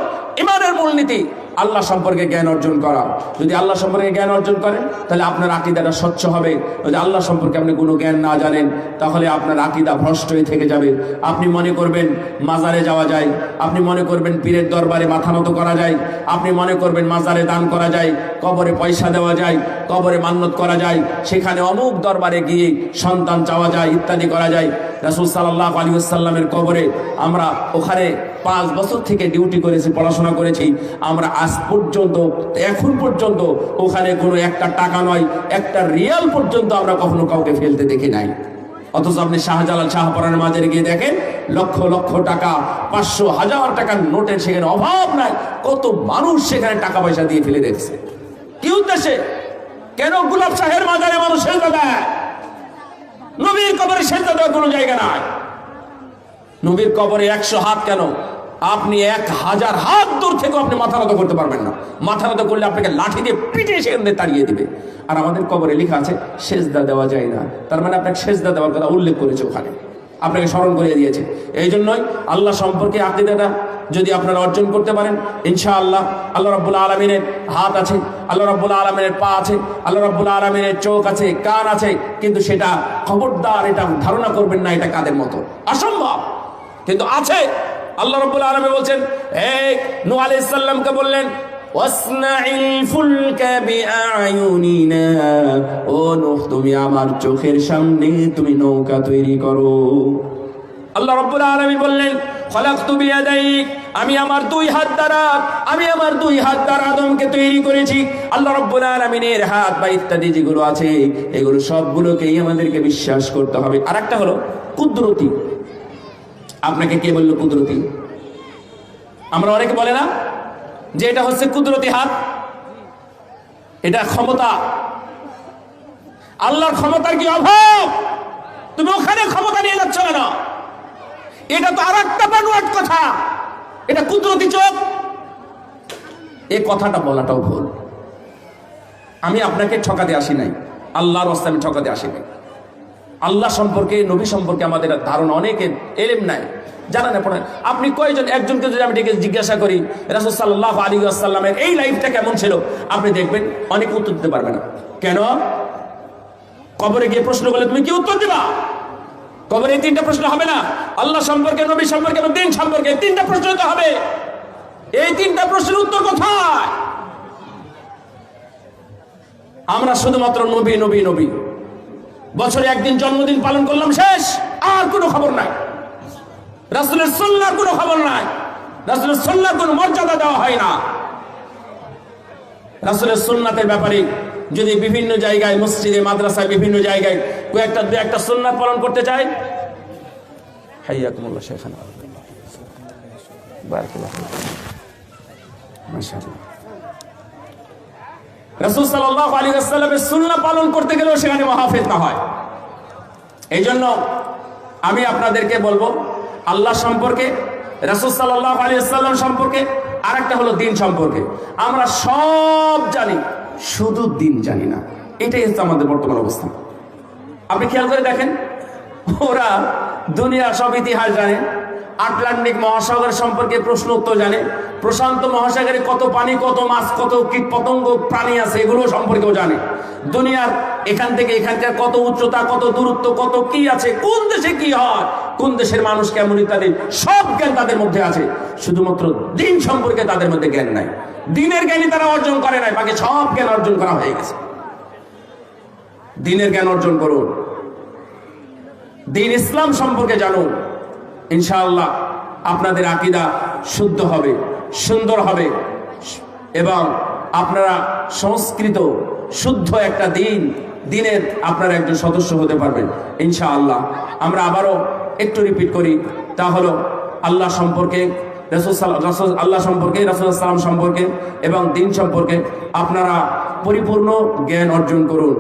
ইমানের মূলনীতি আল্লাহ সম্পর্কে জ্ঞান অর্জন করা। যদি আল্লাহ সম্পর্কে জ্ঞান অর্জন করেন তাহলে আপনার আকীদাটা স্বচ্ছ হবে। যদি আল্লাহ সম্পর্কে আপনি কোনো জ্ঞান না জানেন তাহলে আপনার আকীদা ভ্রষ্ট হয়ে থেকে যাবে। আপনি মনে করবেন মাজারে যাওয়া যায়, আপনি মনে করবেন পীরের দরবারে মাথা নত করা যায়, আপনি মনে করবেন মাজারে দান করা যায়, কবরে পয়সা দেওয়া যায়, কবরে মান্নত করা যায়, সেখানে অমুক দরবারে গিয়ে সন্তান চাওয়া যায়, ইত্যাদি করা যায়। রাসূল সাল্লাল্লাহু আলাইহি ওয়াসাল্লামের কবরে আমরা ওখানে 5 বছর থেকে ডিউটি করেছি, পড়াশোনা করেছি। আমরা আজ পর্যন্ত, এখন পর্যন্ত ওখানে কোনো একটা টাকা নয়, একটা রিয়াল পর্যন্ত আমরা কখনো কাউকে ফেলতে দেখি নাই। অথচ আপনি শাহজালাল শাহপরানের মাজারে গিয়ে দেখেন লক্ষ লক্ষ টাকা, 500 হাজার টাকার নোটের সেখানে অভাব নাই। কত মানুষ সেখানে টাকা পয়সা দিয়ে ফেলে দেখছে। কি উদ্দেশ্যে? কেন গোলাপ শাহের মাজারে মানুষ সেজদা দেয়? নবীর কবরে সেজদা দেওয়ার কোনো জায়গা নাই। নবীর কবরে 100 হাত কেন, আপনি 1000 হাত দূর থেকে আপনি মাথা নত করতে পারবেন না। মাথা নত করলে আপনাকে লাঠি দিয়ে পিটে সেখান থেকে তাড়িয়ে দিবে। আর আমাদের কবরে লেখা আছে সেজদা দেওয়া যায় না, তার মানে আপনাকে সেজদা দেওয়ার কথা উল্লেখ করেছে ওখানে, আপনাকে স্মরণ করিয়ে দিয়েছে। এই জন্যই আল্লাহ সম্পর্কে আকীদাটা যদি আপনারা অর্জন করতে পারেন, ইনশাআল্লাহ আল্লাহ রাব্বুল আলামিনের হাত আছে, আল্লাহ রাব্বুল আলামিনের পা আছে, আল্লাহ রাব্বুল আলামিনের চোখ আছে, কান আছে, কিন্তু সেটা খবরদার এটা ধারণা করবেন না এটা কাদের মতো, অসম্ভব, কিন্তু আছে। আল্লাহ রাব্বুল আলামিন বলছেন, এক নূহ আলাইহিস সালামকে বললেন ওয়াসনাইল ফুলকা বিআয়ুনিনা, ও নূহ তুমি আমার চোখের সামনে তুমি নৌকা তৈরি করো। আল্লাহ রাব্বুল আলামিন বললেন খলাকতু বিয়াদাইক, আমি আমার 2 হাত দ্বারা আদমকে তৈরি করেছি। আল্লাহ রাব্বুল আলামিনের হাত বা ইত্যাদি যেগুলো আছে এগুলো সবগুলোকেই আমাদেরকে বিশ্বাস করতে হবে। আরেকটা হলো কুদরতি, আপনাকে কে বললো কুদরতি? আমরা অনেকে বলে না যে এটা হচ্ছে কুদরতি হাত, এটা ক্ষমতা। আল্লাহর ক্ষমতার কি অভাব? তুমি ওখানে ক্ষমতা নিয়ে যাচ্ছ কেন? এটা তো আর একটা বানোয়াট কথা, এটা কুদরতি চোখ। এই কথাটা বলাটাও ভুল। আমি আপনাকে ঠকাতে আসি নাই, আল্লাহর রাস্তায় আমি ঠকাতে আসি নাই। আল্লাহ সম্পর্কে, নবী সম্পর্কে আমাদের ধারণা অনেকের এলেম নাই, জানা না পড়ে। আপনি কয়জন, একজনকে যদি আমি ডেকে জিজ্ঞাসা করি রাসূল সাল্লাল্লাহু আলাইহি ওয়াসাল্লামের এই লাইফটা কেমন ছিল, আপনি দেখবেন অনেক উত্তর দিতে পারবে না। কেন? কবরে গিয়ে প্রশ্ন করলে তুমি কি উত্তর দিবা? কবরে এই তিনটা প্রশ্ন হবে না? আল্লাহ সম্পর্কে, নবী সম্পর্কে এবং দিন সম্পর্কে তিনটা প্রশ্ন তো হবে। এই তিনটা প্রশ্নের উত্তর কোথায়? আমরা শুধুমাত্র নবী নবী নবী, বছরে একদিন জন্মদিন পালন করলাম, শেষ, আর কোনো খবর নাই। রাসূলের সুন্নাহর কোনো খবর নাই, রাসূলের সুন্নাহর কোনো মর্যাদা দেওয়া হয় না। রাসূলের সুন্নাতের ব্যাপারে যদি বিভিন্ন জায়গায়, মসজিদে, মাদ্রাসায়, বিভিন্ন জায়গায় কয়েকটা দু একটা সুন্নাত পালন করতে চায়, হাইয়াকুমুল্লাহ শেখানা, বারাকাল্লাহ, মাশাআল্লাহ। রাসূল সাল্লাল্লাহু আলাইহি ওয়াসাল্লামের সুন্নাহ পালন করতে গেলেও সেখানে মহাফিতনা হয়। এই জন্য আমি আপনাদেরকে বলবো, আল্লাহ সম্পর্কে, রাসূল সাল্লাল্লাহু আলাইহি ওয়াসাল্লাম সম্পর্কে, আর একটা হলো দিন সম্পর্কে। আমরা সব জানি, শুধু দিন জানি না। এটাই হচ্ছে আমাদের বর্তমান অবস্থা। আপনি খেয়াল করে দেখেন, ওরা দুনিয়ার সব ইতিহাস জানে, আটলান্টিক মহাসাগর সম্পর্কে প্রশ্ন উত্তর জানে, প্রশান্ত মহাসাগরে কত পানি, কত মাছ, কত কীট পতঙ্গ, প্রাণী আছে, এগুলো সম্পর্কেও জানে। দুনিয়ার এখান থেকে এখানকার কত উচ্চতা, কত দূরত্ব, কত কি আছে, কোন দেশে কি হয়, কোন দেশের মানুষ কেমন ইত্যাদি সব জ্ঞান তাদের মধ্যে আছে। শুধুমাত্র দিন সম্পর্কে তাদের মধ্যে জ্ঞান নাই। দিনের জ্ঞানই তারা অর্জন করে নাই, বাকি সব জ্ঞান অর্জন করা হয়ে গেছে। দিনের জ্ঞান অর্জন করুন, দিন ইসলাম সম্পর্কে জানুন। ইনশাআল্লাহ আপনাদের আকীদা শুদ্ধ হবে, সুন্দর হবে, এবং আপনারা সংস্কৃত শুদ্ধ একটা দিনের আপনারা একজন সদস্য হতে পারবেন ইনশাআল্লাহ। আমরা আবারও একটু রিপিট করি, তা হলো আল্লাহ সম্পর্কে, আল্লাহ সম্পর্কে, রাসূল সাল্লাল্লাহু সম্পর্কে এবং দিন সম্পর্কে আপনারা পরিপূর্ণ জ্ঞান অর্জন করুন।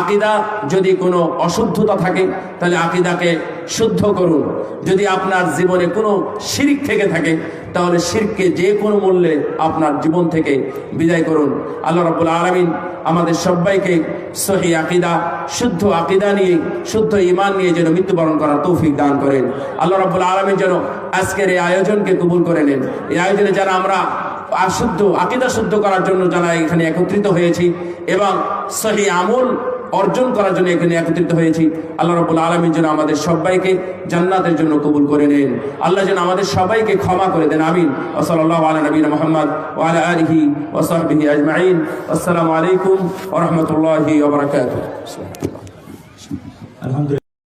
আকীদা যদি কোনো অশুদ্ধতা থাকে তাহলে আকীদাকে শুদ্ধ করুন। যদি আপনার জীবনে কোনো শিরক থেকে থাকে তাহলে শিরককে যে কোনো মূল্যে আপনার জীবন থেকে বিদায় করুন। আল্লাহ রাব্বুল আলামিন আমাদের সবাইকে সহি আকীদা, শুদ্ধ আকীদা নিয়ে, শুদ্ধ ঈমান নিয়ে যেন মৃত্যুবরণ করার তৌফিক দান করেন। আল্লাহ রাব্বুল আলামিন যেন আজকের এই আয়োজনকে কবুল করে নেন। এই আয়োজনে যারা আমরা শুদ্ধ আকীদা শুদ্ধ করার জন্য যারা এখানে একত্রিত হয়েছি এবং সহি আমল অর্জন করার জন্য এখানে একত্রিত হয়েছি, আল্লাহ রাব্বুল আলামিন যেন আমাদের সবাইকে জান্নাতের জন্য কবুল করে নেন। আল্লাহ যেন আমাদের সবাইকে ক্ষমা করে দেন। আমিন। ওয়া সাল্লাল্লাহু আলা নবিয়িনা মুহাম্মদ ওয়া আলা আলিহি ওয়া সাহবিহি আজমাইন। আসসালামু আলাইকুম ওয়া রাহমাতুল্লাহি ওয়া বারাকাতুহু। আলহামদুলিল্লাহ।